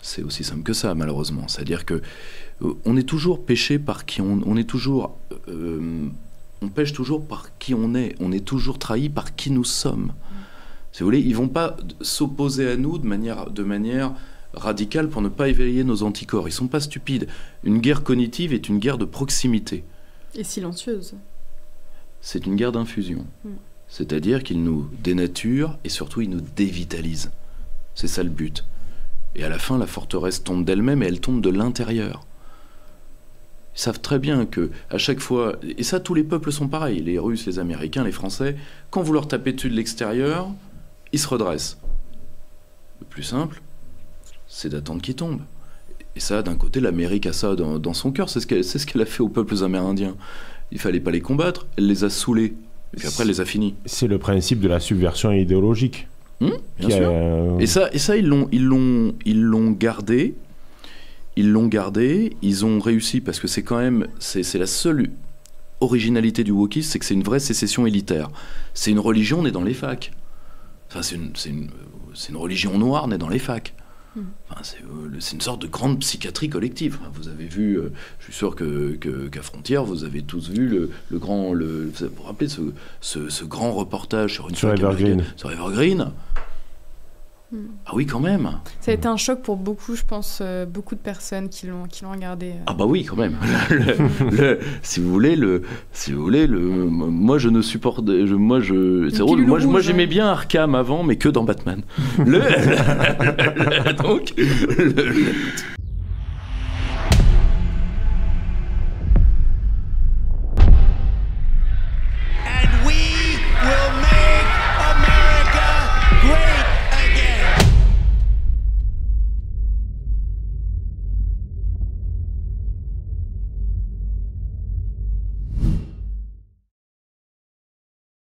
C'est aussi simple que ça, malheureusement. C'est-à-dire que on est toujours péché par qui on est toujours... on pêche toujours par qui on est. On est toujours trahi par qui nous sommes. Si vous voulez, ils ne vont pas s'opposer à nous de manière radicale pour ne pas éveiller nos anticorps. Ils ne sont pas stupides. Une guerre cognitive est une guerre de proximité. Et silencieuse. C'est une guerre d'infusion. C'est-à-dire qu'ils nous dénaturent et surtout ils nous dévitalisent. C'est ça le but. Et à la fin, la forteresse tombe d'elle-même et elle tombe de l'intérieur. Ils savent très bien que à chaque fois, et ça tous les peuples sont pareils, les Russes, les Américains, les Français, quand vous leur tapez dessus de l'extérieur, ils se redressent. Le plus simple, c'est d'attendre qu'ils tombent. Et ça, d'un côté, l'Amérique a ça dans son cœur, c'est ce qu'elle a fait aux peuples amérindiens. Il fallait pas les combattre, elle les a saoulés. Et puis après, elle les a finis. C'est le principe de la subversion idéologique. Bien sûr. Et ça, ils l'ont gardé. Ils l'ont gardé. Ils ont réussi parce que c'est quand même, c'est la seule originalité du wokisme, c'est que c'est une vraie sécession élitaire. C'est une religion née dans les facs. Enfin, c'est une religion noire née dans les facs. Enfin, c'est une sorte de grande psychiatrie collective. Vous avez vu, je suis sûr qu'à Frontières, vous avez tous vu le grand... vous vous rappelez ce grand reportage sur une fac Evergreen. Sur Evergreen. Ah oui, quand même. Ça a été un choc pour beaucoup, je pense, beaucoup de personnes qui l'ont regardé. Ah bah oui, quand même. Si vous voulez, moi je ne supporte, c'est drôle. Moi j'aimais bien Arkham avant, mais que dans Batman. Donc.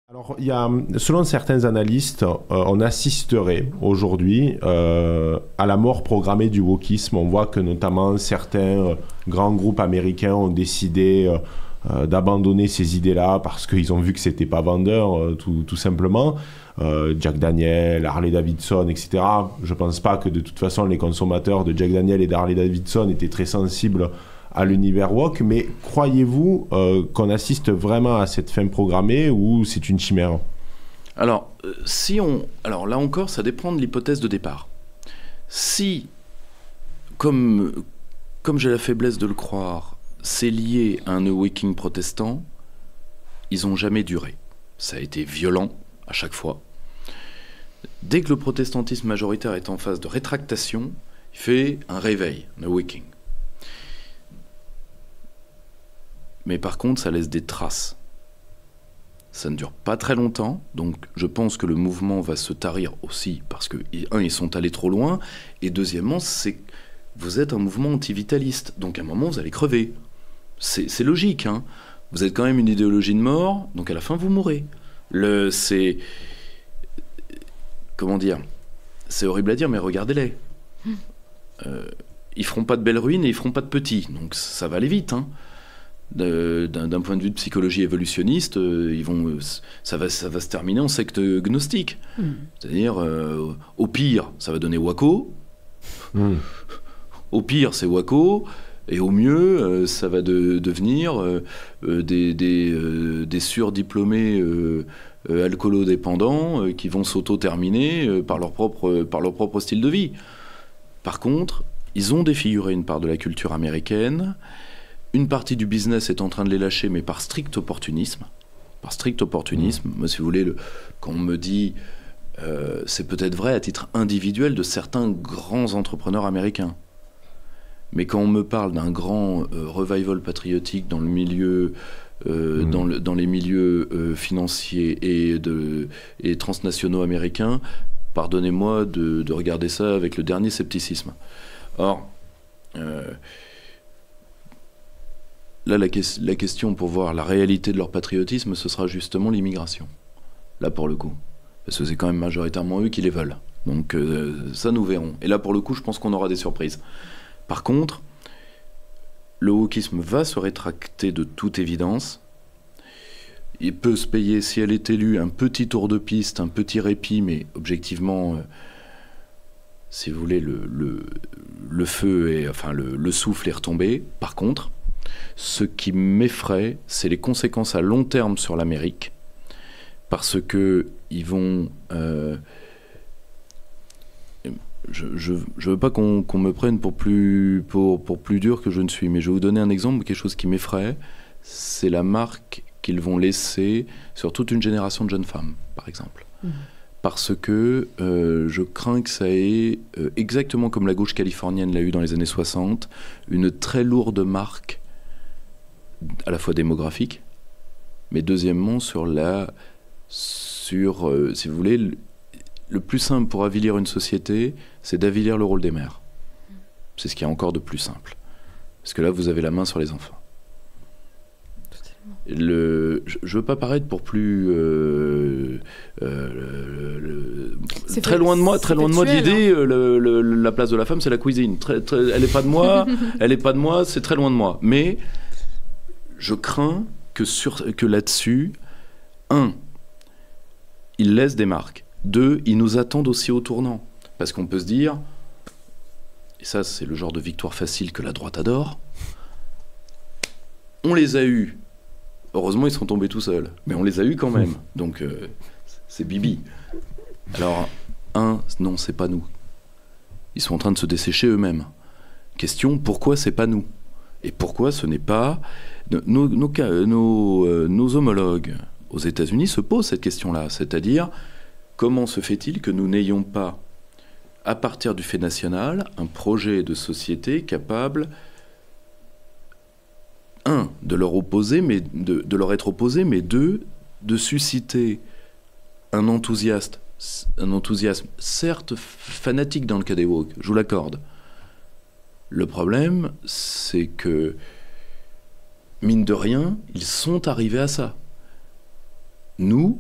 Alors, selon certains analystes, on assisterait aujourd'hui à la mort programmée du wokisme. On voit que notamment certains grands groupes américains ont décidé d'abandonner ces idées-là parce qu'ils ont vu que c'était pas vendeur, tout simplement. Jack Daniel, Harley Davidson, etc. Je pense pas que de toute façon les consommateurs de Jack Daniel et d'Harley Davidson étaient très sensibles à l'univers woke, mais croyez-vous qu'on assiste vraiment à cette fin programmée ou c'est une chimère ? Alors, alors là encore, ça dépend de l'hypothèse de départ. Si, comme j'ai la faiblesse de le croire, c'est lié à un awakening protestant, ils n'ont jamais duré. Ça a été violent à chaque fois. Dès que le protestantisme majoritaire est en phase de rétractation, il fait un réveil, un awakening. Mais par contre, ça laisse des traces. Ça ne dure pas très longtemps, donc je pense que le mouvement va se tarir aussi, parce que, un, ils sont allés trop loin, et deuxièmement, vous êtes un mouvement antivitaliste, donc à un moment, vous allez crever. C'est logique, hein. Vous êtes quand même une idéologie de mort, donc à la fin, vous mourrez. Comment dire ? C'est horrible à dire, mais regardez-les. Ils feront pas de belles ruines et ils feront pas de petits, donc ça va aller vite, hein. D'un point de vue de psychologie évolutionniste, ça va se terminer en secte gnostique. C'est-à-dire, au pire, ça va donner Waco. Au pire, c'est Waco. Et au mieux, ça va devenir des surdiplômés alcoolodépendants qui vont s'auto-terminer par leur propre style de vie. Par contre, ils ont défiguré une part de la culture américaine. Une partie du business est en train de les lâcher, mais par strict opportunisme. Moi, si vous voulez, quand on me dit... c'est peut-être vrai à titre individuel de certains grands entrepreneurs américains. Mais quand on me parle d'un grand revival patriotique dans le milieu... dans les milieux financiers et transnationaux américains, pardonnez-moi de regarder ça avec le dernier scepticisme. Or... Là, la question pour voir la réalité de leur patriotisme, ce sera justement l'immigration. Là, pour le coup. Parce que c'est quand même majoritairement eux qui les veulent. Donc, ça, nous verrons. Et là, pour le coup, je pense qu'on aura des surprises. Par contre, le wokisme va se rétracter de toute évidence. Il peut se payer, si elle est élue, un petit tour de piste, un petit répit, mais objectivement... si vous voulez, le feu, le souffle est retombé. Par contre... ce qui m'effraie, c'est les conséquences à long terme sur l'Amérique, parce que ils vont... je veux pas qu'on me prenne pour plus dur que je ne suis, mais je vais vous donner un exemple de quelque chose qui m'effraie. C'est la marque qu'ils vont laisser sur toute une génération de jeunes femmes, par exemple. Parce que je crains que ça ait, exactement comme la gauche californienne l'a eu dans les années 60, une très lourde marque à la fois démographique, mais deuxièmement si vous voulez, le plus simple pour avilir une société, c'est d'avilir le rôle des mères. C'est ce qu'il y a encore de plus simple. Parce que là, vous avez la main sur les enfants. Je veux pas paraître pour plus très loin de moi de l'idée, la place de la femme, c'est la cuisine. Elle est pas de moi, c'est très loin de moi. Mais je crains que là-dessus, 1, ils laissent des marques. 2, ils nous attendent aussi au tournant. Parce qu'on peut se dire, et ça c'est le genre de victoire facile que la droite adore, on les a eus. Heureusement, ils sont tombés tout seuls. Mais on les a eus quand même. Donc, c'est bibi. Alors, 1, non, c'est pas nous. Ils sont en train de se dessécher eux-mêmes. Question, pourquoi c'est pas nous ? Et pourquoi ce n'est pas... Nos homologues aux États-Unis se posent cette question-là. C'est-à-dire, comment se fait-il que nous n'ayons pas, à partir du fait national, un projet de société capable... 1, de leur opposer, mais de leur être opposé, mais 2, de susciter un enthousiasme, certes fanatique dans le cas des woke, je vous l'accorde. Le problème, c'est que, mine de rien, ils sont arrivés à ça. Nous,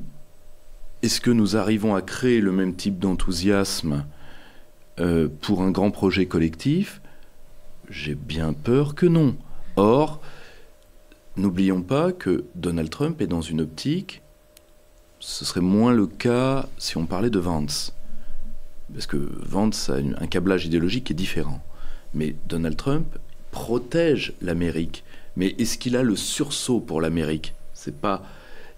est-ce que nous arrivons à créer le même type d'enthousiasme pour un grand projet collectif ? J'ai bien peur que non. Or, n'oublions pas que Donald Trump est dans une optique, ce serait moins le cas si on parlait de Vance. Parce que Vance a un câblage idéologique qui est différent. Mais Donald Trump protège l'Amérique. Mais est-ce qu'il a le sursaut pour l'Amérique ? C'est pas...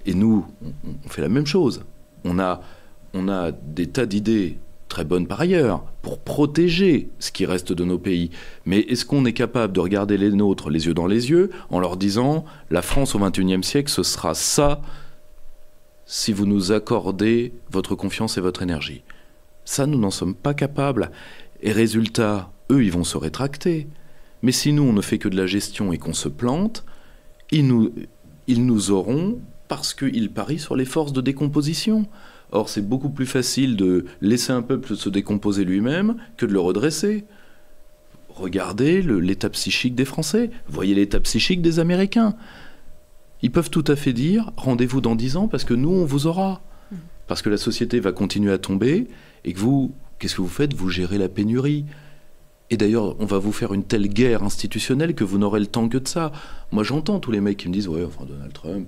Et nous, on fait la même chose. On a des tas d'idées très bonnes par ailleurs pour protéger ce qui reste de nos pays. Mais est-ce qu'on est capable de regarder les nôtres les yeux dans les yeux en leur disant « La France au XXIe siècle, ce sera ça si vous nous accordez votre confiance et votre énergie ». Ça, nous n'en sommes pas capables. Et résultat, eux, ils vont se rétracter. Mais si nous, on ne fait que de la gestion et qu'on se plante, ils nous auront parce qu'ils parient sur les forces de décomposition. Or, c'est beaucoup plus facile de laisser un peuple se décomposer lui-même que de le redresser. Regardez l'état psychique des Français. Voyez l'état psychique des Américains. Ils peuvent tout à fait dire « Rendez-vous dans 10 ans parce que nous, on vous aura. » Parce que la société va continuer à tomber et que vous, qu'est-ce que vous faites ? Vous gérez la pénurie. Et d'ailleurs, on va vous faire une telle guerre institutionnelle que vous n'aurez le temps que de ça. Moi, j'entends tous les mecs qui me disent « Ouais, enfin, Donald Trump,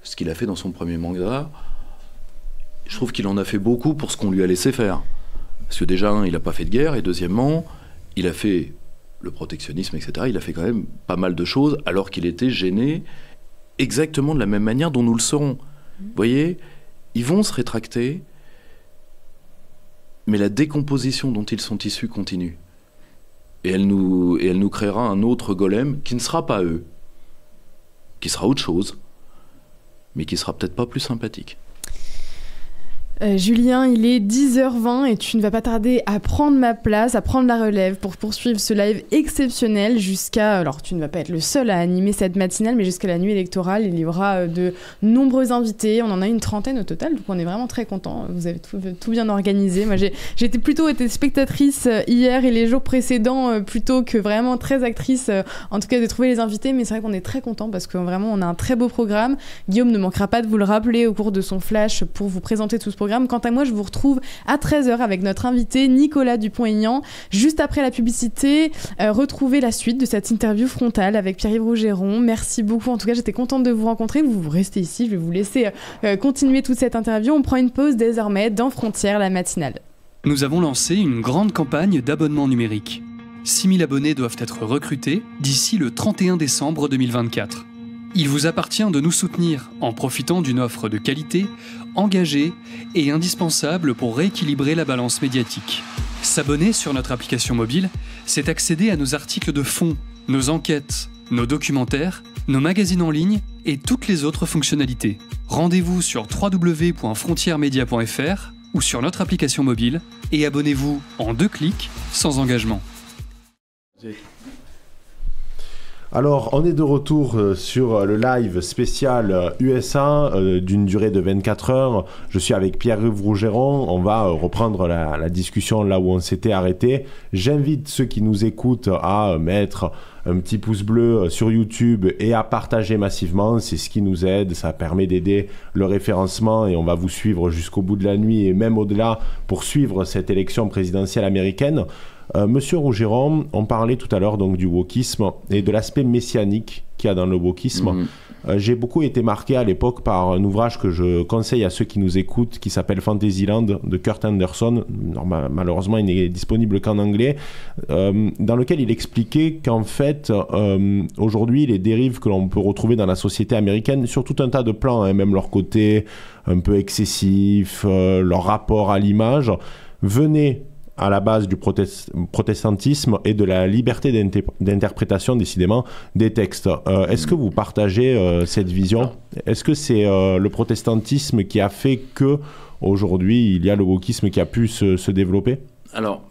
ce qu'il a fait dans son premier mandat, je trouve qu'il en a fait beaucoup pour ce qu'on lui a laissé faire. » Parce que déjà, il n'a pas fait de guerre, et deuxièmement, il a fait le protectionnisme, etc. Il a fait quand même pas mal de choses, alors qu'il était gêné exactement de la même manière dont nous le serons. Vous voyez ? Ils vont se rétracter, mais la décomposition dont ils sont issus continue. Et elle nous créera un autre golem qui ne sera pas eux, qui sera autre chose, mais qui sera peut-être pas plus sympathique. Julien, il est 10h20 et tu ne vas pas tarder à prendre ma place, à prendre la relève pour poursuivre ce live exceptionnel jusqu'à... Alors, tu ne vas pas être le seul à animer cette matinale, mais jusqu'à la nuit électorale, il y aura de nombreux invités. On en a une trentaine au total, donc on est vraiment très contents. Vous avez tout bien organisé. Moi, j'ai plutôt été spectatrice hier et les jours précédents, plutôt que vraiment très actrice, en tout cas de trouver les invités. Mais c'est vrai qu'on est très contents parce que vraiment, on a un très beau programme. Guillaume ne manquera pas de vous le rappeler au cours de son flash pour vous présenter tout ce programme. Quant à moi, je vous retrouve à 13h avec notre invité Nicolas Dupont-Aignan. Juste après la publicité, retrouvez la suite de cette interview frontale avec Pierre-Yves Rougeron. Merci beaucoup. En tout cas, j'étais contente de vous rencontrer. Vous restez ici. Je vais vous laisser continuer toute cette interview. On prend une pause désormais dans Frontières, la matinale. Nous avons lancé une grande campagne d'abonnement numérique. 6000 abonnés doivent être recrutés d'ici le 31 décembre 2024. Il vous appartient de nous soutenir en profitant d'une offre de qualité, engagée et indispensable pour rééquilibrer la balance médiatique. S'abonner sur notre application mobile, c'est accéder à nos articles de fond, nos enquêtes, nos documentaires, nos magazines en ligne et toutes les autres fonctionnalités. Rendez-vous sur www.frontiermedia.fr ou sur notre application mobile et abonnez-vous en 2 clics sans engagement. Alors, on est de retour sur le live spécial USA d'une durée de 24 heures. Je suis avec Pierre-Yves Rougeron. On va reprendre la discussion là où on s'était arrêté. J'invite ceux qui nous écoutent à mettre un petit pouce bleu sur YouTube et à partager massivement. C'est ce qui nous aide. Ça permet d'aider le référencement et on va vous suivre jusqu'au bout de la nuit et même au-delà pour suivre cette élection présidentielle américaine. Monsieur Rougeron, on parlait tout à l'heure donc du wokisme et de l'aspect messianique qu'il y a dans le wokisme. J'ai beaucoup été marqué à l'époque par un ouvrage que je conseille à ceux qui nous écoutent qui s'appelle Fantasyland de Kurt Anderson. Malheureusement, il n'est disponible qu'en anglais, dans lequel il expliquait qu'en fait, aujourd'hui, les dérives que l'on peut retrouver dans la société américaine, sur tout un tas de plans, hein, même leur côté un peu excessif, leur rapport à l'image, venaient à la base du protestantisme et de la liberté d'interprétation, décidément, des textes. Est-ce que vous partagez cette vision ? Est-ce que c'est le protestantisme qui a fait que aujourd'hui il y a le wokisme qui a pu se développer ? Alors,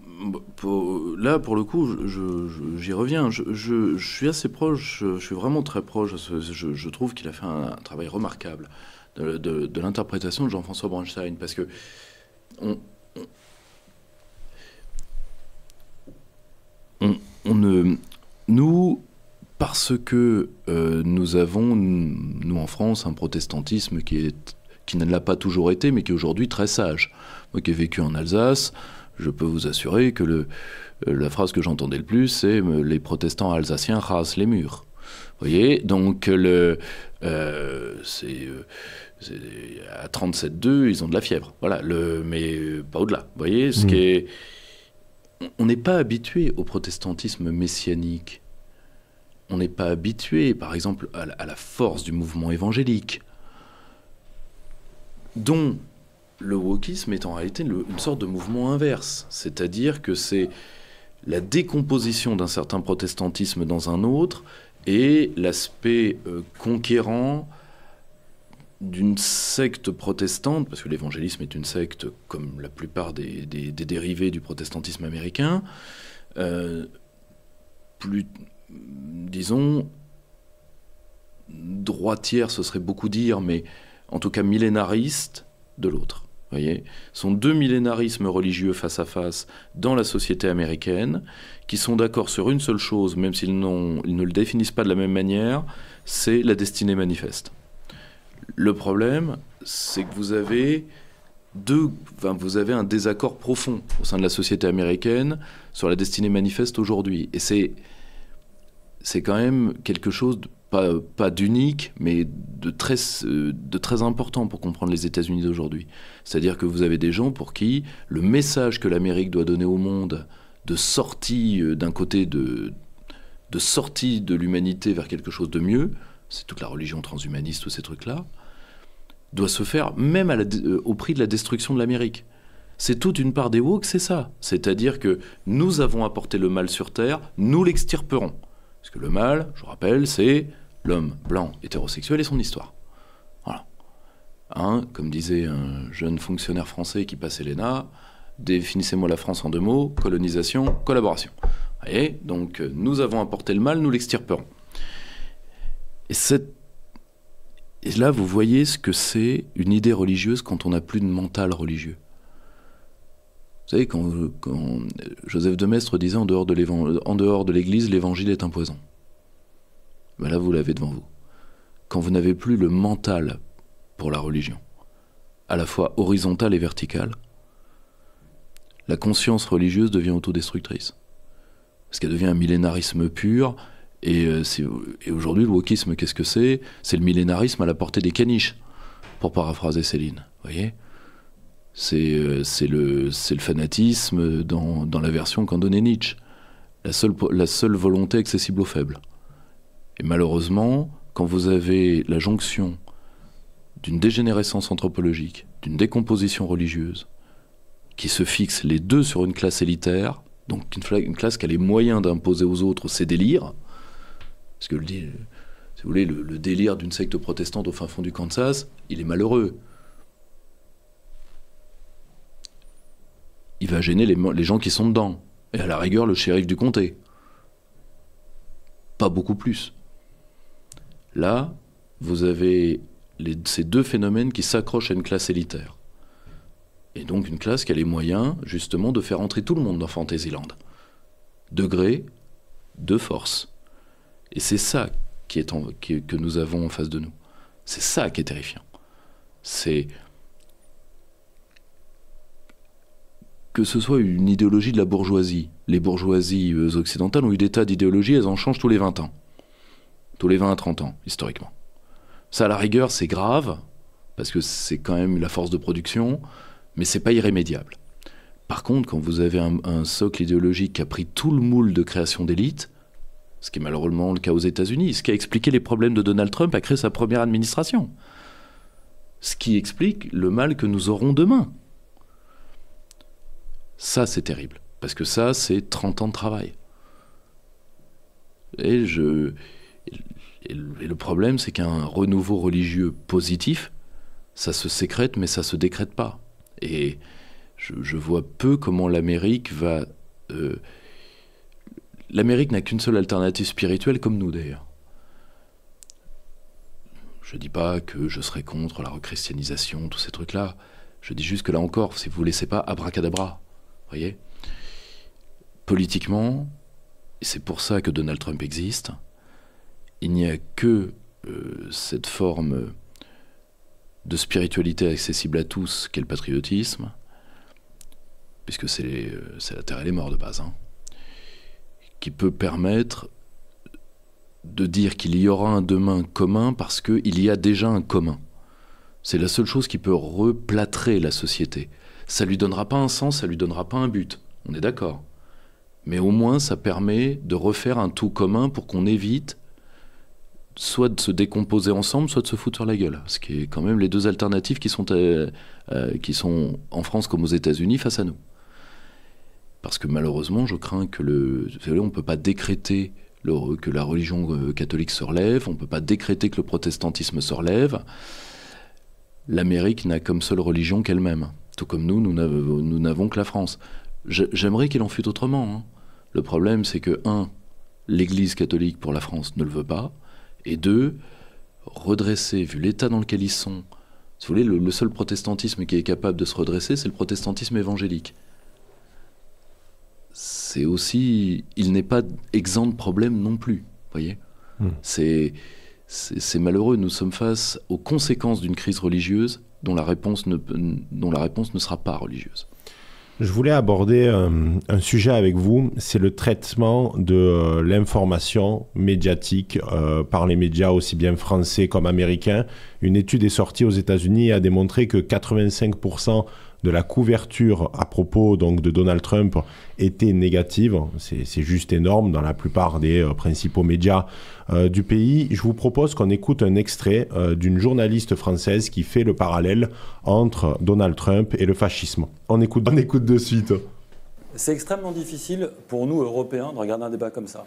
là, pour le coup, j'y reviens. Je suis assez proche, je suis vraiment très proche. Je trouve qu'il a fait un travail remarquable de l'interprétation de Jean-François Bronstein, parce que nous, parce que nous avons, nous en France, un protestantisme qui ne l'a pas toujours été, mais qui est aujourd'hui très sage. Moi qui ai vécu en Alsace, je peux vous assurer que la phrase que j'entendais le plus, c'est « les protestants alsaciens rasent les murs ». Vous voyez, donc à 37,2, ils ont de la fièvre. Voilà, mais pas au-delà. Vous voyez, on n'est pas habitué au protestantisme messianique. On n'est pas habitué, par exemple, à la force du mouvement évangélique, dont le wokisme est en réalité une sorte de mouvement inverse. C'est-à-dire que c'est la décomposition d'un certain protestantisme dans un autre et l'aspect conquérant d'une secte protestante, parce que l'évangélisme est une secte comme la plupart des dérivés du protestantisme américain, plus, disons, droitière, ce serait beaucoup dire, mais en tout cas millénariste de l'autre. Vous voyez, ce sont deux millénarismes religieux face à face dans la société américaine qui sont d'accord sur une seule chose, même s'ils ne le définissent pas de la même manière, c'est la destinée manifeste. Le problème, c'est que vous avez un désaccord profond au sein de la société américaine sur la destinée manifeste aujourd'hui. Et c'est quand même quelque chose pas d'unique, mais de très important pour comprendre les États-Unis d'aujourd'hui. C'est-à-dire que vous avez des gens pour qui le message que l'Amérique doit donner au monde de sortie d'un côté de sortie de l'humanité vers quelque chose de mieux, c'est toute la religion transhumaniste, tous ces trucs-là, doit se faire même au prix de la destruction de l'Amérique. C'est toute une part des woke, c'est ça. C'est-à-dire que nous avons apporté le mal sur Terre, nous l'extirperons. Parce que le mal, je vous rappelle, c'est l'homme blanc hétérosexuel et son histoire. Voilà. Comme disait un jeune fonctionnaire français qui passait l'ENA, définissez-moi la France en 2 mots, colonisation, collaboration. Vous voyez, donc nous avons apporté le mal, nous l'extirperons. Et là, vous voyez ce que c'est une idée religieuse quand on n'a plus de mental religieux. Vous savez, quand Joseph de Maistre disait en dehors de l'Église, l'évangile est un poison. Ben là, vous l'avez devant vous. Quand vous n'avez plus le mental pour la religion, à la fois horizontale et verticale, la conscience religieuse devient autodestructrice. Parce qu'elle devient un millénarisme pur. Et aujourd'hui, le wokisme, qu'est-ce que c'est ? C'est le millénarisme à la portée des caniches, pour paraphraser Céline. Vous voyez ? C'est le fanatisme dans la version qu'en donnait Nietzsche. La seule volonté accessible aux faibles. Et malheureusement, quand vous avez la jonction d'une dégénérescence anthropologique, d'une décomposition religieuse, qui se fixe les deux sur une classe élitaire, donc une classe qui a les moyens d'imposer aux autres ses délires, parce que, si vous voulez, le délire d'une secte protestante au fin fond du Kansas, il est malheureux. Il va gêner les gens qui sont dedans. Et à la rigueur, le shérif du comté. Pas beaucoup plus. Là, vous avez ces deux phénomènes qui s'accrochent à une classe élitaire. Et donc une classe qui a les moyens, justement, de faire entrer tout le monde dans Fantasyland. De gré, de force. Et c'est ça que nous avons en face de nous. C'est ça qui est terrifiant. C'est que ce soit une idéologie de la bourgeoisie. Les bourgeoisies occidentales ont eu des tas d'idéologies, elles en changent tous les 20 ans. Tous les 20 à 30 ans, historiquement. Ça, à la rigueur, c'est grave, parce que c'est quand même la force de production, mais c'est pas irrémédiable. Par contre, quand vous avez un socle idéologique qui a pris tout le moule de création d'élite, ce qui est malheureusement le cas aux États-Unis, ce qui a expliqué les problèmes de Donald Trump à créer sa première administration. Ce qui explique le mal que nous aurons demain. Ça, c'est terrible, parce que ça, c'est 30 ans de travail. Et le problème, c'est qu'un renouveau religieux positif, ça se sécrète, mais ça se décrète pas. Et je vois peu comment l'Amérique va... L'Amérique n'a qu'une seule alternative spirituelle, comme nous d'ailleurs. Je dis pas que je serais contre la rechristianisation, tous ces trucs-là. Je dis juste que là encore, si vous ne laissez pas abracadabra, voyez, politiquement, et c'est pour ça que Donald Trump existe, il n'y a que cette forme de spiritualité accessible à tous qu'est le patriotisme, puisque c'est la terre et les morts de base, qui peut permettre de dire qu'il y aura un demain commun parce qu'il y a déjà un commun. C'est la seule chose qui peut replâtrer la société. Ça lui donnera pas un sens, ça lui donnera pas un but. On est d'accord. Mais au moins, ça permet de refaire un tout commun pour qu'on évite soit de se décomposer ensemble, soit de se foutre sur la gueule. Ce qui est quand même les deux alternatives qui sont en France comme aux États-Unis face à nous. Parce que malheureusement, je crains que on ne peut pas décréter que la religion catholique se relève, on ne peut pas décréter que le protestantisme se relève. L'Amérique n'a comme seule religion qu'elle-même. Tout comme nous n'avons que la France. J'aimerais qu'il en fût autrement. Hein. Le problème, c'est que, 1, l'Église catholique pour la France ne le veut pas, et 2, redresser, vu l'état dans lequel ils sont, si vous voulez, le seul protestantisme qui est capable de se redresser, c'est le protestantisme évangélique. C'est aussi... Il n'est pas exempt de problème non plus, voyez. C'est malheureux, nous sommes face aux conséquences d'une crise religieuse dont la réponse ne sera pas religieuse. Je voulais aborder un sujet avec vous, c'est le traitement de l'information médiatique par les médias aussi bien français comme américains. Une étude est sortie aux États-Unis et a démontré que 85% de la couverture à propos donc, de Donald Trump était négative. C'est juste énorme dans la plupart des principaux médias du pays. Je vous propose qu'on écoute un extrait d'une journaliste française qui fait le parallèle entre Donald Trump et le fascisme. On écoute de suite. C'est extrêmement difficile pour nous, Européens, de regarder un débat comme ça.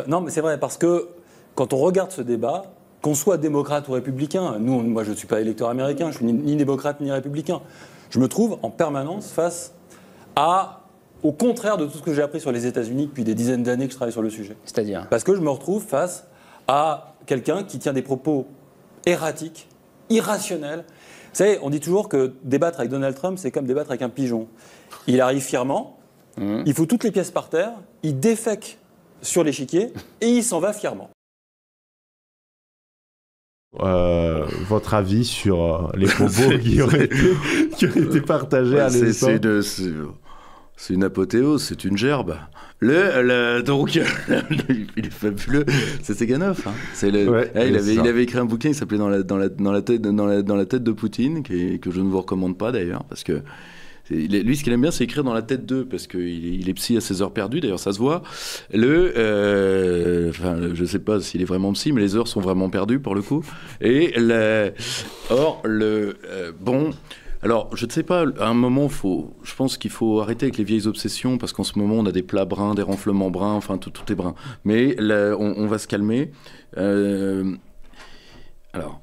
Non, mais c'est vrai, parce que quand on regarde ce débat, qu'on soit démocrate ou républicain, moi je ne suis pas électeur américain, je suis ni démocrate ni républicain, je me trouve en permanence face au contraire de tout ce que j'ai appris sur les États-Unis depuis des dizaines d'années que je travaille sur le sujet. C'est-à-dire ? Parce que je me retrouve face à quelqu'un qui tient des propos erratiques, irrationnels. Vous savez, on dit toujours que débattre avec Donald Trump, c'est comme débattre avec un pigeon. Il arrive fièrement, il fout toutes les pièces par terre, il défèque sur l'échiquier et il s'en va fièrement. Votre avis sur les propos qui auraient été partagés à l'instant? C'est une apothéose, c'est une gerbe. Donc, il est fabuleux. C'est Séganov. Hein. Il avait écrit un bouquin qui s'appelait dans la tête de Poutine, que je ne vous recommande pas d'ailleurs, parce que lui, ce qu'il aime bien, c'est écrire dans la tête d'eux, parce qu'il est psy à ses heures perdues, d'ailleurs ça se voit. Je ne sais pas s'il est vraiment psy, mais les heures sont vraiment perdues pour le coup. Alors, je ne sais pas, à un moment, je pense qu'il faut arrêter avec les vieilles obsessions, parce qu'en ce moment, on a des plats bruns, des renflements bruns, enfin, tout est brun. Mais là, on va se calmer. Alors,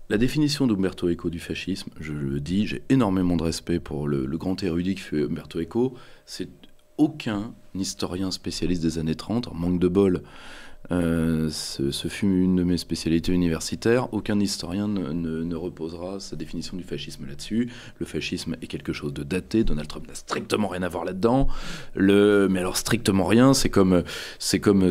la définition d'Umberto Eco du fascisme, je le dis, j'ai énormément de respect pour le grand érudit qui fait Umberto Eco. C'est aucun historien spécialiste des années 30, en manque de bol. Ce fut une de mes spécialités universitaires. Aucun historien ne reposera sa définition du fascisme là-dessus. Le fascisme est quelque chose de daté. Donald Trump n'a strictement rien à voir là-dedans. Mais alors strictement rien, c'est comme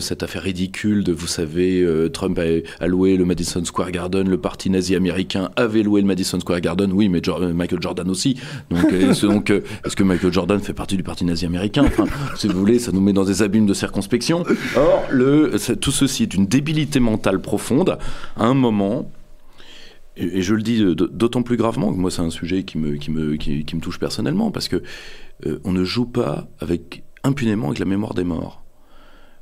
cette affaire ridicule de, vous savez, Trump a loué le Madison Square Garden, le parti nazi américain avait loué le Madison Square Garden. Oui, mais Michael Jordan aussi. Donc, est-ce que Michael Jordan fait partie du parti nazi américain? Enfin, si vous voulez, ça nous met dans des abîmes de circonspection. Or, tout ceci est une débilité mentale profonde. À un moment, et je le dis d'autant plus gravement que moi c'est un sujet qui me touche personnellement, parce que on ne joue pas impunément avec la mémoire des morts.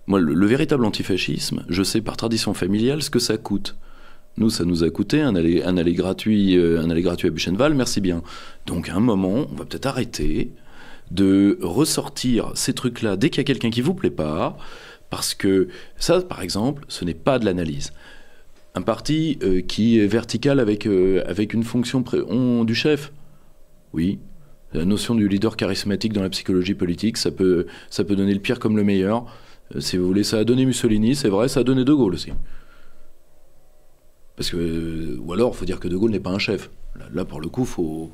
Moi, le véritable antifascisme, je sais par tradition familiale ce que ça coûte. Nous, ça nous a coûté un aller gratuit à Buchenwald, merci bien. Donc à un moment, on va peut-être arrêter de ressortir ces trucs-là dès qu'il y a quelqu'un qui vous plaît pas. Parce que ça, par exemple, ce n'est pas de l'analyse. Un parti qui est vertical avec une fonction du chef, oui. La notion du leader charismatique dans la psychologie politique, ça peut donner le pire comme le meilleur. Si vous voulez, ça a donné Mussolini, c'est vrai, ça a donné De Gaulle aussi. Parce que, ou alors, il faut dire que De Gaulle n'est pas un chef. Là pour le coup, faut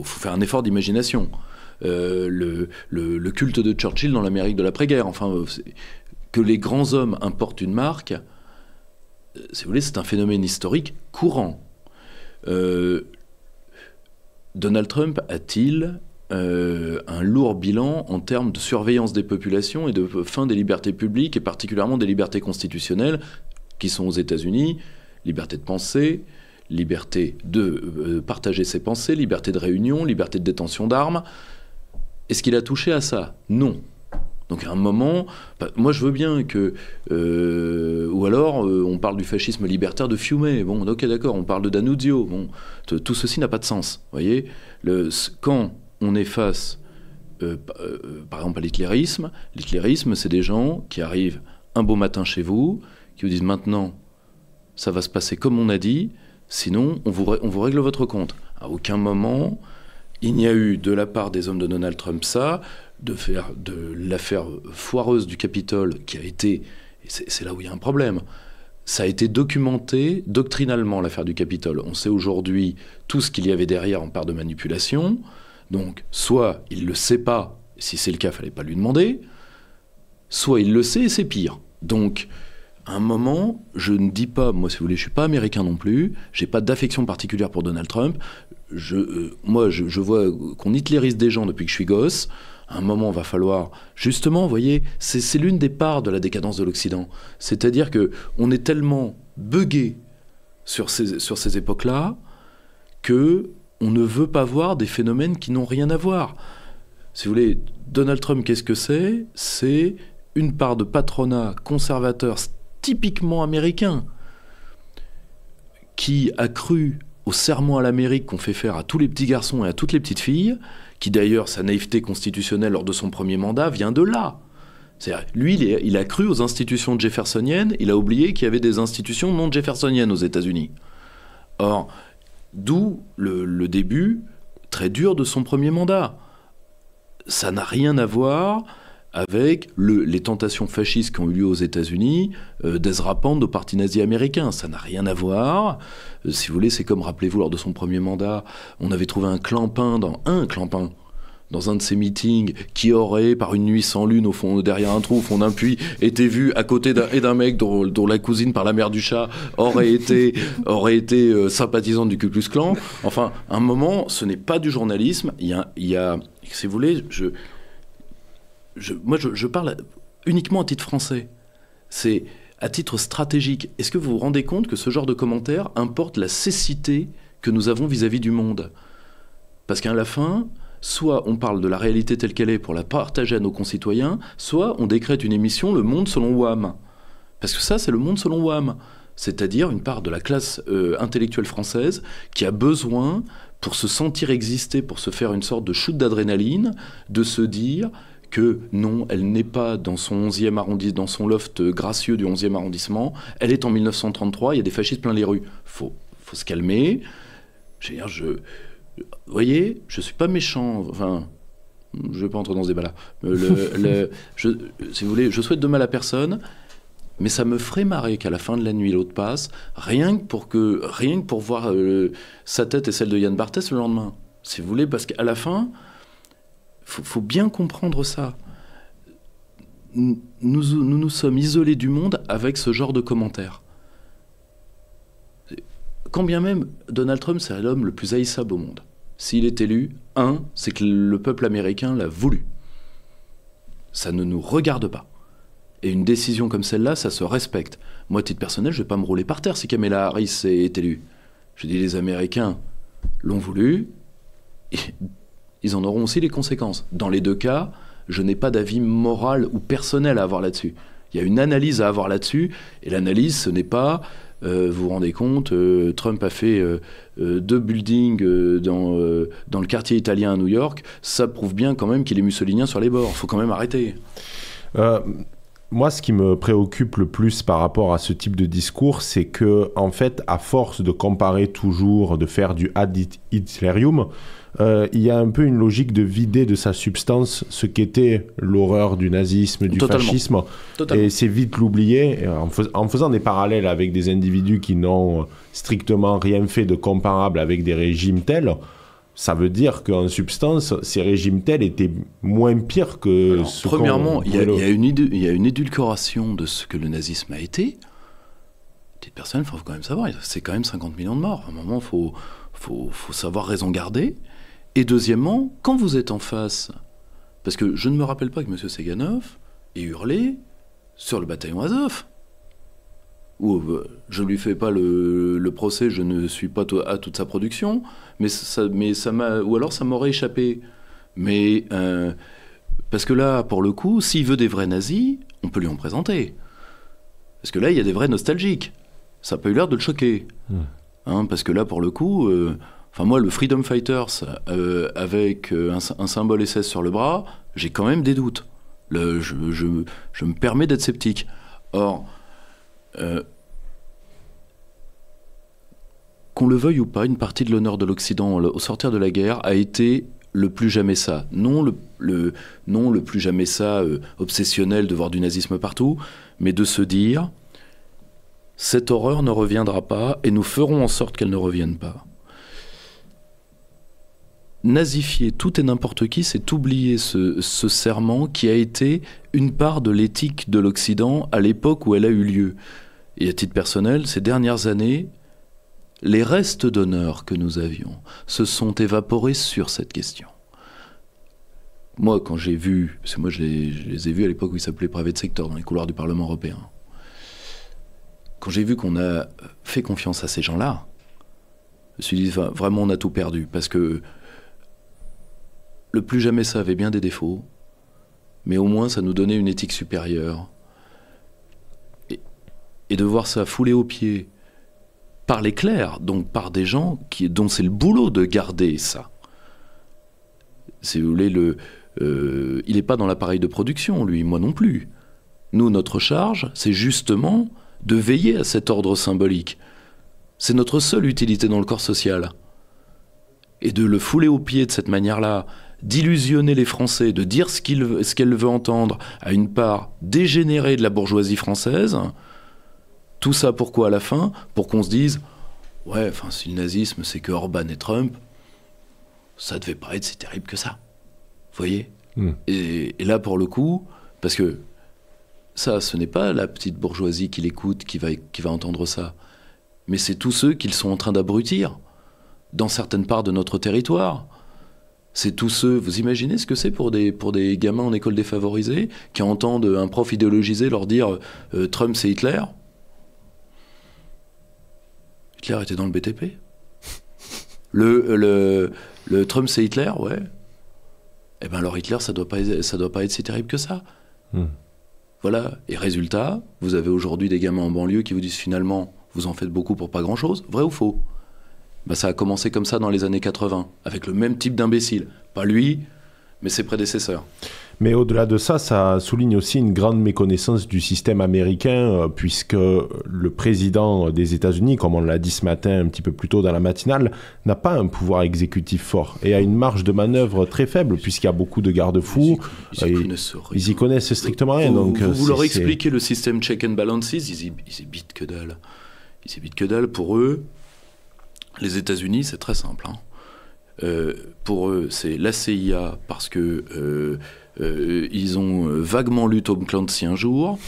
faire un effort d'imagination. Le culte de Churchill dans l'Amérique de l'après-guerre, enfin, que les grands hommes importent une marque, si vous voulez, c'est un phénomène historique courant. Donald Trump a-t-il un lourd bilan en termes de surveillance des populations et de fin des libertés publiques, et particulièrement des libertés constitutionnelles, qui sont aux États-Unis, liberté de penser, liberté de partager ses pensées, liberté de réunion, liberté de détention d'armes. Est-ce qu'il a touché à ça? Non. Donc à un moment, moi je veux bien que... ou alors on parle du fascisme libertaire de Fiume. Bon, ok, d'accord, on parle de D'Annunzio. Bon, tout ceci n'a pas de sens. Vous voyez, quand on est face, par exemple, à l'hitlérisme, c'est des gens qui arrivent un beau matin chez vous, qui vous disent maintenant, ça va se passer comme on a dit, sinon on vous règle votre compte. À aucun moment, il n'y a eu de la part des hommes de Donald Trump ça, de faire de l'affaire foireuse du Capitole qui a été, et c'est là où il y a un problème, ça a été documenté doctrinalement, l'affaire du Capitole. On sait aujourd'hui tout ce qu'il y avait derrière en part de manipulation, donc soit il ne le sait pas, si c'est le cas, il ne fallait pas lui demander, soit il le sait et c'est pire. Donc, à un moment, je ne dis pas, moi si vous voulez, je ne suis pas américain non plus, je n'ai pas d'affection particulière pour Donald Trump, moi je vois qu'on hitlérise des gens depuis que je suis gosse. À un moment, il va falloir... Justement, vous voyez, c'est l'une des parts de la décadence de l'Occident. C'est-à-dire qu'on est tellement buggé sur ces époques-là qu'on ne veut pas voir des phénomènes qui n'ont rien à voir. Si vous voulez, Donald Trump, qu'est-ce que c'est? C'est une part de patronat conservateur typiquement américain qui a cru au serment à l'Amérique qu'on fait faire à tous les petits garçons et à toutes les petites filles, qui d'ailleurs, sa naïveté constitutionnelle lors de son premier mandat vient de là. C'est-à-dire, lui, il a cru aux institutions jeffersoniennes, il a oublié qu'il y avait des institutions non jeffersoniennes aux États-Unis. Or, d'où le début très dur de son premier mandat. Ça n'a rien à voir avec les tentations fascistes qui ont eu lieu aux États-Unis, d'Ezra Pound au parti nazi américain. Ça n'a rien à voir. Si vous voulez, c'est comme, rappelez-vous, lors de son premier mandat, on avait trouvé un clampin dans un de ses meetings qui aurait, par une nuit sans lune, au fond, derrière un trou, au fond d'un puits, été vu à côté d'un mec dont la cousine, par la mère du chat, aurait été sympathisante du Ku Klux Klan. Enfin, à un moment, ce n'est pas du journalisme. Il y a si vous voulez, moi, je parle uniquement à titre français. C'est à titre stratégique. Est-ce que vous vous rendez compte que ce genre de commentaires importe la cécité que nous avons vis-à-vis du monde? Parce qu'à la fin, soit on parle de la réalité telle qu'elle est pour la partager à nos concitoyens, soit on décrète une émission Le Monde selon WAM. Parce que ça, c'est Le Monde selon WAM. C'est-à-dire une part de la classe intellectuelle française qui a besoin, pour se sentir exister, pour se faire une sorte de shoot d'adrénaline, de se dire que non, elle n'est pas dans son 11e arrondissement, dans son loft gracieux du 11e arrondissement, elle est en 1933, il y a des fascistes plein les rues. Faut se calmer. Je veux dire, vous voyez, je suis pas méchant, enfin, je vais pas entrer dans ce débat-là. Si vous voulez, je souhaite de mal à personne, mais ça me ferait marrer qu'à la fin de la nuit, l'autre passe, rien que pour voir sa tête et celle de Yann Barthès le lendemain. Si vous voulez, parce qu'à la fin... faut bien comprendre ça. Nous sommes isolés du monde avec ce genre de commentaires. Quand bien même Donald Trump, c'est l'homme le plus haïssable au monde. S'il est élu, c'est que le peuple américain l'a voulu. Ça ne nous regarde pas. Et une décision comme celle-là, ça se respecte. Moi, à titre personnel, je ne vais pas me rouler par terre si Kamala Harris est élue. Je dis, les Américains l'ont voulu, et ils en auront aussi les conséquences. Dans les deux cas, je n'ai pas d'avis moral ou personnel à avoir là-dessus. Il y a une analyse à avoir là-dessus, et l'analyse, ce n'est pas, vous vous rendez compte, Trump a fait 2 buildings dans le quartier italien à New York, ça prouve bien quand même qu'il est mussolinien sur les bords. Il faut quand même arrêter. Moi, ce qui me préoccupe le plus par rapport à ce type de discours, c'est que, en fait, à force de comparer toujours, de faire du ad hitlerium, il y a un peu une logique de vider de sa substance ce qu'était l'horreur du nazisme, du fascisme. Totalement. Et c'est vite l'oublier, en faisant des parallèles avec des individus qui n'ont strictement rien fait de comparable avec des régimes tels. Ça veut dire qu'en substance, ces régimes tels étaient moins pires que... Alors, premièrement, il y a une édulcoration de ce que le nazisme a été. Des personnes, il faut quand même savoir, c'est quand même 50 millions de morts. À un moment, il faut savoir raison garder. Et deuxièmement, quand vous êtes en face, parce que je ne me rappelle pas que M. Seganov ait hurlé sur le bataillon Azov. Ou je ne lui fais pas le procès, je ne suis pas à toute sa production, mais ça m'a, ou alors ça m'aurait échappé. Mais parce que là, pour le coup, s'il veut des vrais nazis, on peut lui en présenter. Parce que là, il y a des vrais nostalgiques. Ça n'a pas eu l'air de le choquer. Parce que là, pour le coup, moi, le Freedom Fighters avec un symbole SS sur le bras, j'ai quand même des doutes. Je me permets d'être sceptique. Or, qu'on le veuille ou pas, une partie de l'honneur de l'Occident au sortir de la guerre a été le plus jamais ça. Non le plus jamais ça obsessionnel de voir du nazisme partout, mais de se dire cette horreur ne reviendra pas et nous ferons en sorte qu'elle ne revienne pas. Nazifier tout et n'importe qui, c'est oublier ce serment qui a été une part de l'éthique de l'Occident à l'époque où elle a eu lieu. Et à titre personnel, ces dernières années, les restes d'honneur que nous avions se sont évaporés sur cette question. Moi, quand j'ai vu, parce que moi je les ai vus à l'époque où ils s'appelaient Private Sector, dans les couloirs du Parlement européen, quand j'ai vu qu'on a fait confiance à ces gens-là, je me suis dit, vraiment on a tout perdu, parce que le plus jamais ça avait bien des défauts, mais au moins ça nous donnait une éthique supérieure. Et de voir ça foulé aux pieds par les clercs, donc par des gens dont c'est le boulot de garder ça. Si vous voulez, il n'est pas dans l'appareil de production, lui, moi non plus. Nous, notre charge, c'est justement de veiller à cet ordre symbolique. C'est notre seule utilité dans le corps social. Et de le fouler aux pieds de cette manière-là, d'illusionner les Français, de dire ce qu'elle veut entendre à une part dégénérée de la bourgeoisie française, tout ça pourquoi à la fin? Pour qu'on se dise, ouais, si le nazisme c'est que Orban et Trump, ça devait pas être si terrible que ça. Vous voyez? Et là, pour le coup, parce que ça, ce n'est pas la petite bourgeoisie qui l'écoute qui va entendre ça, mais c'est tous ceux qu'ils sont en train d'abrutir dans certaines parts de notre territoire. C'est tous ceux, vous imaginez ce que c'est pour des gamins en école défavorisée qui entendent un prof idéologisé leur dire Trump c'est Hitler? Hitler était dans le BTP. Le Trump c'est Hitler, ouais. Eh bien alors Hitler, ça doit pas être si terrible que ça. Voilà. Et résultat, vous avez aujourd'hui des gamins en banlieue qui vous disent finalement, vous en faites beaucoup pour pas grand-chose, vrai ou faux? Ça a commencé comme ça dans les années 80, avec le même type d'imbécile. Pas lui, mais ses prédécesseurs. Mais au-delà de ça, ça souligne aussi une grande méconnaissance du système américain, puisque le président des États-Unis, comme on l'a dit ce matin un petit peu plus tôt dans la matinale, n'a pas un pouvoir exécutif fort et a une marge de manœuvre très faible, puisqu'il y a beaucoup de garde-fous. Ils y connaissent strictement rien. Vous leur expliquez le système check and balances, ils y bitent que dalle. Ils y bitent que dalle. Pour eux, les États-Unis, c'est très simple. Pour eux, c'est la CIA parce que ils ont vaguement lu Tom Clancy un jour.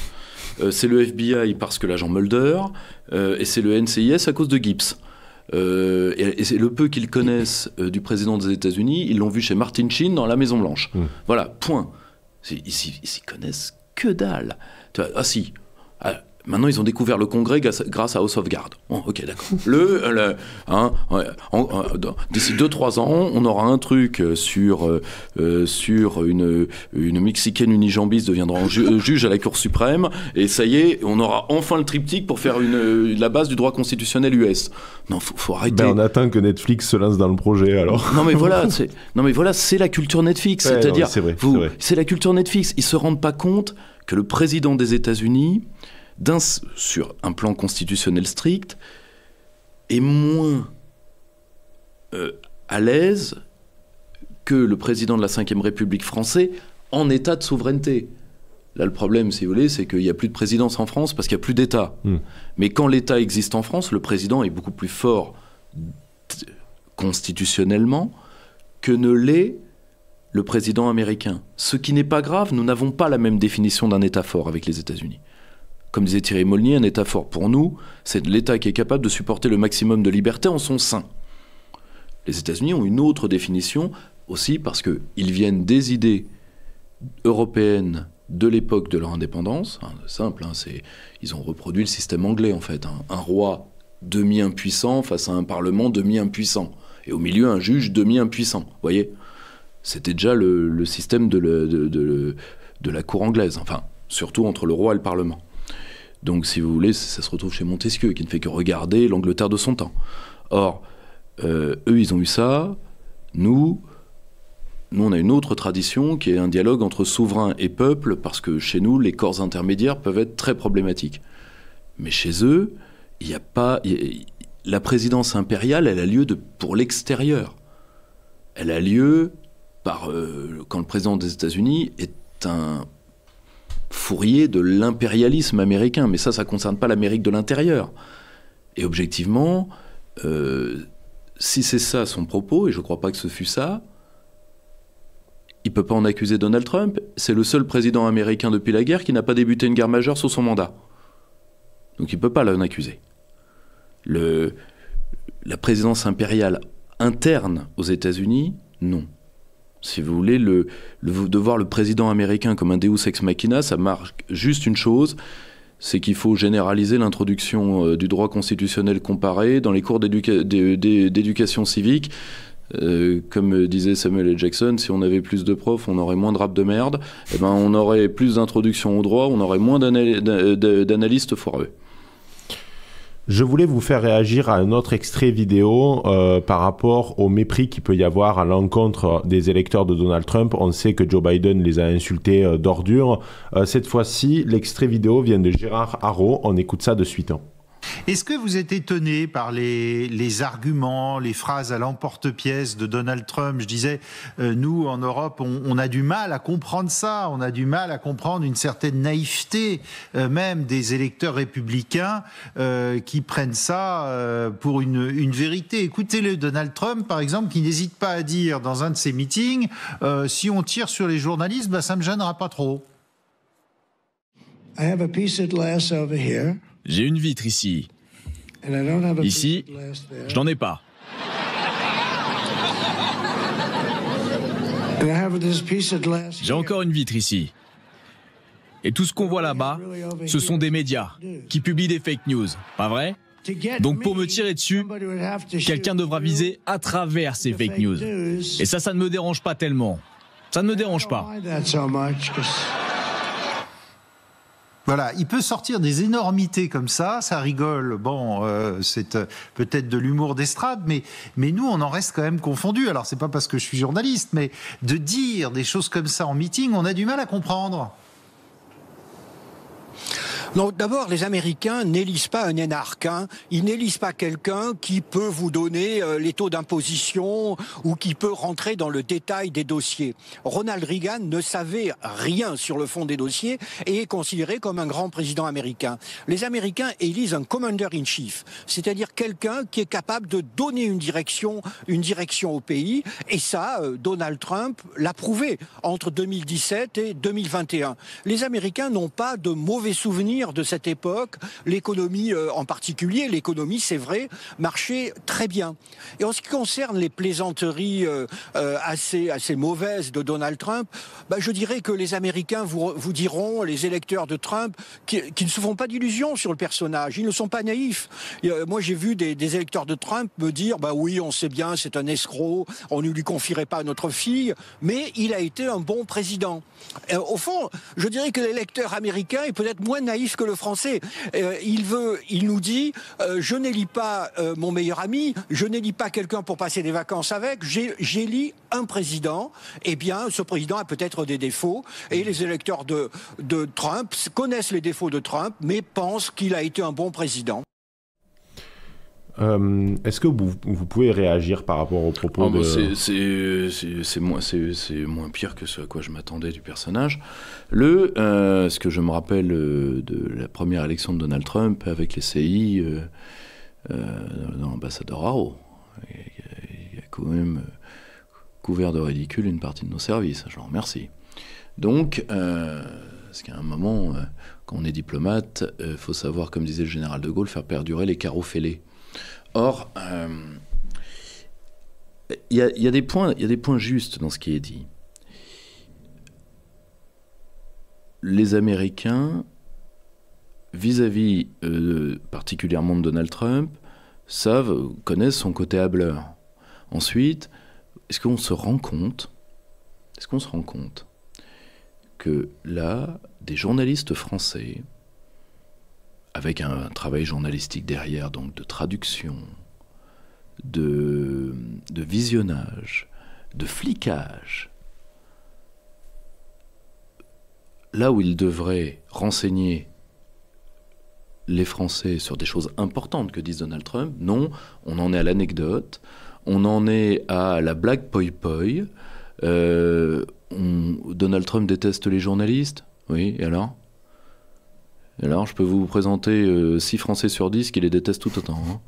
C'est le FBI parce que l'agent Mulder. Et c'est le NCIS à cause de Gibbs. Et c'est le peu qu'ils connaissent du président des États-Unis, ils l'ont vu chez Martin Sheen dans la Maison Blanche. Voilà, point. Ils s'y connaissent que dalle. Ah si. Maintenant, ils ont découvert le Congrès grâce à House of Cards. Bon, ok, d'accord. D'ici 2-3 ans, on aura un truc sur une Mexicaine unijambiste deviendra juge à la Cour suprême, et ça y est, on aura enfin le triptyque pour faire la base du droit constitutionnel US. Non, faut arrêter. On attend que Netflix se lance dans le projet, alors. Non mais voilà, c'est la culture Netflix. Ouais, c'est-à-dire, c'est la culture Netflix. Ils se rendent pas compte que le président des États-Unis, sur un plan constitutionnel strict, est moins à l'aise que le président de la Ve République français en état de souveraineté. Là, le problème, si vous voulez, c'est qu'il n'y a plus de présidence en France parce qu'il n'y a plus d'État. Mais quand l'État existe en France, le président est beaucoup plus fort constitutionnellement que ne l'est le président américain. Ce qui n'est pas grave, nous n'avons pas la même définition d'un État fort avec les États-Unis. Comme disait Thierry Molnier, un État fort pour nous, c'est l'État qui est capable de supporter le maximum de liberté en son sein. Les États-Unis ont une autre définition, aussi parce qu'ils viennent des idées européennes de l'époque de leur indépendance. Simple, ils ont reproduit le système anglais, en fait. Un roi demi-impuissant face à un parlement demi-impuissant. Et au milieu, un juge demi-impuissant. Vous voyez ? C'était déjà le système de la cour anglaise. Enfin, surtout entre le roi et le parlement. Donc, si vous voulez, ça se retrouve chez Montesquieu, qui ne fait que regarder l'Angleterre de son temps. Or, eux, ils ont eu ça. Nous, on a une autre tradition qui est un dialogue entre souverain et peuple, parce que chez nous, les corps intermédiaires peuvent être très problématiques. Mais chez eux, il n'y a pas... La présidence impériale, elle a lieu pour l'extérieur. Elle a lieu quand le président des États-Unis est un fourrier de l'impérialisme américain. Mais ça ne concerne pas l'Amérique de l'intérieur. Et objectivement, si c'est ça son propos, et je ne crois pas que ce fût ça, il ne peut pas en accuser Donald Trump. C'est le seul président américain depuis la guerre qui n'a pas débuté une guerre majeure sous son mandat. Donc il ne peut pas l'en accuser. La présidence impériale interne aux États-Unis, non. Si vous voulez, de voir le président américain comme un Deus ex machina, ça marque juste une chose, c'est qu'il faut généraliser l'introduction du droit constitutionnel comparé dans les cours d'éducation civique. Comme disait Samuel L. Jackson, si on avait plus de profs, on aurait moins de rap de merde. Eh ben, on aurait plus d'introduction au droit, on aurait moins d'analystes foireux. Je voulais vous faire réagir à un autre extrait vidéo par rapport au mépris qu'il peut y avoir à l'encontre des électeurs de Donald Trump. On sait que Joe Biden les a insultés d'ordures. Cette fois-ci, l'extrait vidéo vient de Gérard Haro. On écoute ça de suite. Est-ce que vous êtes étonné par les arguments, les phrases à l'emporte-pièce de Donald Trump ? Je disais, nous, en Europe, on a du mal à comprendre ça. On a du mal à comprendre une certaine naïveté, même des électeurs républicains qui prennent ça pour une vérité. Écoutez-le, Donald Trump, par exemple, qui n'hésite pas à dire dans un de ses meetings, si on tire sur les journalistes, ça ne me gênera pas trop. I have a piece of glass over here. J'ai une vitre ici. Ici, je n'en ai pas. J'ai encore une vitre ici. Et tout ce qu'on voit là-bas, ce sont des médias qui publient des fake news, pas vrai ? Donc pour me tirer dessus, quelqu'un devra viser à travers ces fake news. Et ça ne me dérange pas tellement. Ça ne me dérange pas. Voilà, il peut sortir des énormités comme ça rigole. Bon, c'est peut-être de l'humour d'estrade, mais nous, on en reste quand même confondus. Alors, c'est pas parce que je suis journaliste, mais de dire des choses comme ça en meeting, on a du mal à comprendre. Donc d'abord, les Américains n'élisent pas un énarque. Ils n'élisent pas quelqu'un qui peut vous donner les taux d'imposition ou qui peut rentrer dans le détail des dossiers. Ronald Reagan ne savait rien sur le fond des dossiers et est considéré comme un grand président américain. Les Américains élisent un commander-in-chief, c'est-à-dire quelqu'un qui est capable de donner une direction au pays. Et ça, Donald Trump l'a prouvé entre 2017 et 2021. Les Américains n'ont pas de mauvais souvenirs de cette époque. L'économie en particulier, l'économie, c'est vrai, marchait très bien. Et en ce qui concerne les plaisanteries assez mauvaises de Donald Trump, je dirais que les Américains vous diront, les électeurs de Trump, qui ne se font pas d'illusions sur le personnage. Ils ne sont pas naïfs. Moi, j'ai vu des électeurs de Trump me dire, oui, on sait bien, c'est un escroc, on ne lui confierait pas notre fille, mais il a été un bon président. Au fond, je dirais que l'électeur américain est peut-être moins naïf que le français. Il nous dit, je n'élis pas mon meilleur ami, je n'élis pas quelqu'un pour passer des vacances avec, j'élis un président. Eh bien, ce président a peut-être des défauts, et les électeurs de Trump connaissent les défauts de Trump, mais pensent qu'il a été un bon président. Est-ce que vous pouvez réagir par rapport aux propos de... C'est moins pire que ce à quoi je m'attendais du personnage. Ce que je me rappelle de la première élection de Donald Trump avec les CI dans l'ambassadeur Haro. Il a quand même couvert de ridicule une partie de nos services. Je l'en remercie. Donc, parce qu'à un moment, quand on est diplomate, il faut savoir, comme disait le général de Gaulle, faire perdurer les carreaux fêlés. Or, Il y a des points justes dans ce qui est dit. Les Américains, vis-à-vis particulièrement de Donald Trump, connaissent son côté hâbleur. Ensuite, est-ce qu'on se rend compte que là, des journalistes français, avec un travail journalistique derrière, donc de traduction, de visionnage, de flicage, là où ils devraient renseigner les Français sur des choses importantes que disent Donald Trump, non, on en est à l'anecdote, on en est à la blague poi-poi. Donald Trump déteste les journalistes, oui, et alors ? Alors, je peux vous présenter 6 Français sur 10 qui les détestent tout autant. Hein.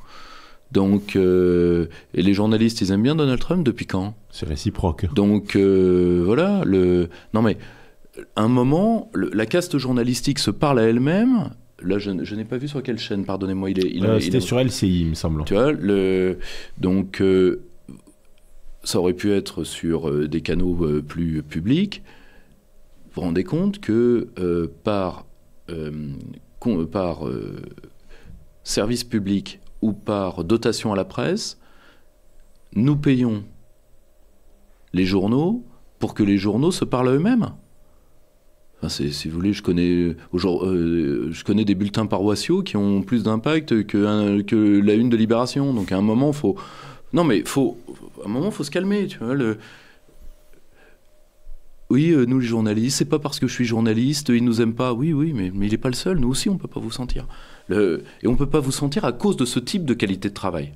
Donc, et les journalistes, ils aiment bien Donald Trump depuis quand ? C'est réciproque. Donc, voilà. Non, mais, à un moment, la caste journalistique se parle à elle-même. Là, je n'ai pas vu sur quelle chaîne, pardonnez-moi. C'était sur LCI, il me semble. Tu vois, donc, ça aurait pu être sur des canaux plus publics. Vous vous rendez compte que par service public ou par dotation à la presse, nous payons les journaux pour que les journaux se parlent à eux-mêmes. Enfin, si vous voulez, je connais des bulletins paroissiaux qui ont plus d'impact que la une de Libération. Donc à un moment, faut se calmer. Tu vois, oui, nous les journalistes, c'est pas parce que je suis journaliste, ils nous aiment pas. Oui, mais il est pas le seul. Nous aussi, on peut pas vous sentir. Et on peut pas vous sentir à cause de ce type de qualité de travail.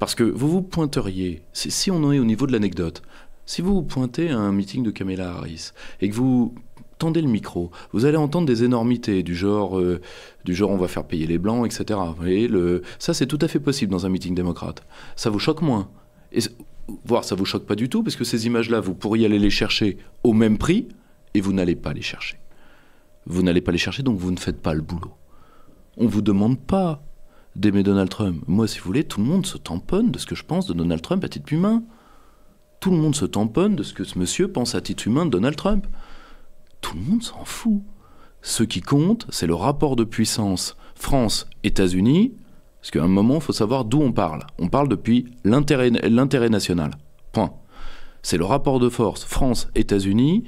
Parce que vous vous pointeriez, si on en est au niveau de l'anecdote, si vous vous pointez à un meeting de Kamala Harris et que vous tendez le micro, vous allez entendre des énormités du genre on va faire payer les blancs, etc. Vous voyez, ça c'est tout à fait possible dans un meeting démocrate. Ça vous choque moins. Voire ça vous choque pas du tout, parce que ces images-là, vous pourriez aller les chercher au même prix, et vous n'allez pas les chercher. Vous n'allez pas les chercher, donc vous ne faites pas le boulot. On vous demande pas d'aimer Donald Trump. Moi, si vous voulez, tout le monde se tamponne de ce que je pense de Donald Trump à titre humain. Tout le monde se tamponne de ce que ce monsieur pense à titre humain de Donald Trump. Tout le monde s'en fout. Ce qui compte, c'est le rapport de puissance France-États-Unis, parce qu'à un moment, il faut savoir d'où on parle. On parle depuis l'intérêt national. Point. C'est le rapport de force France-États-Unis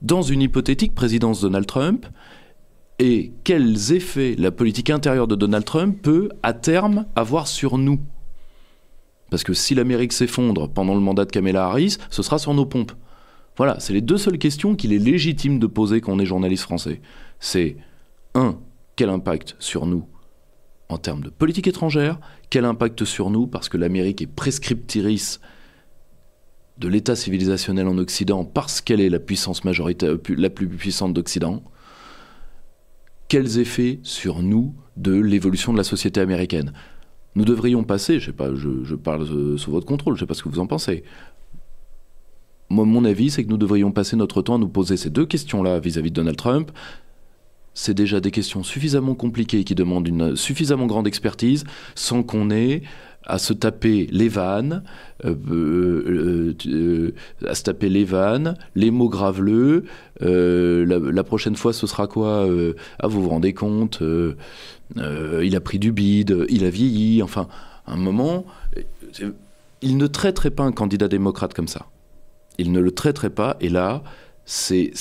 dans une hypothétique présidence Donald Trump, et quels effets la politique intérieure de Donald Trump peut, à terme, avoir sur nous. Parce que si l'Amérique s'effondre pendant le mandat de Kamala Harris, ce sera sur nos pompes. Voilà, c'est les 2 seules questions qu'il est légitime de poser quand on est journaliste français. C'est, 1, quel impact sur nous en termes de politique étrangère, quel impact sur nous, parce que l'Amérique est prescriptrice de l'état civilisationnel en Occident, parce qu'elle est la puissance majoritaire, la plus puissante d'Occident. Quels effets sur nous de l'évolution de la société américaine ? Nous devrions passer, je sais pas, je parle sous votre contrôle, je sais pas ce que vous en pensez. Moi, mon avis, c'est que nous devrions passer notre temps à nous poser ces 2 questions-là vis-à-vis de Donald Trump. C'est déjà des questions suffisamment compliquées qui demandent une suffisamment grande expertise sans qu'on ait à se taper les vannes, les mots graveleux. La prochaine fois, ce sera quoi ? Vous vous rendez compte, il a pris du bide, il a vieilli. Enfin, à un moment, il ne traiterait pas un candidat démocrate comme ça. Il ne le traiterait pas, et là, c'est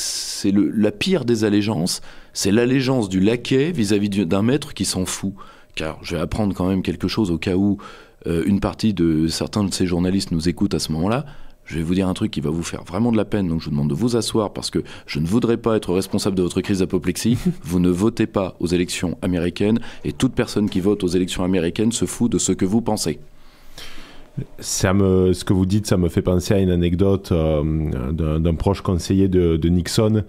la pire des allégeances, c'est l'allégeance du laquais vis-à-vis d'un maître qui s'en fout. Car je vais apprendre quand même quelque chose au cas où une partie de certains de ces journalistes nous écoutent à ce moment-là. Je vais vous dire un truc qui va vous faire vraiment de la peine, donc je vous demande de vous asseoir parce que je ne voudrais pas être responsable de votre crise d'apoplexie. Vous ne votez pas aux élections américaines, et toute personne qui vote aux élections américaines se fout de ce que vous pensez. Ce que vous dites, ça me fait penser à une anecdote d'un proche conseiller de Nixon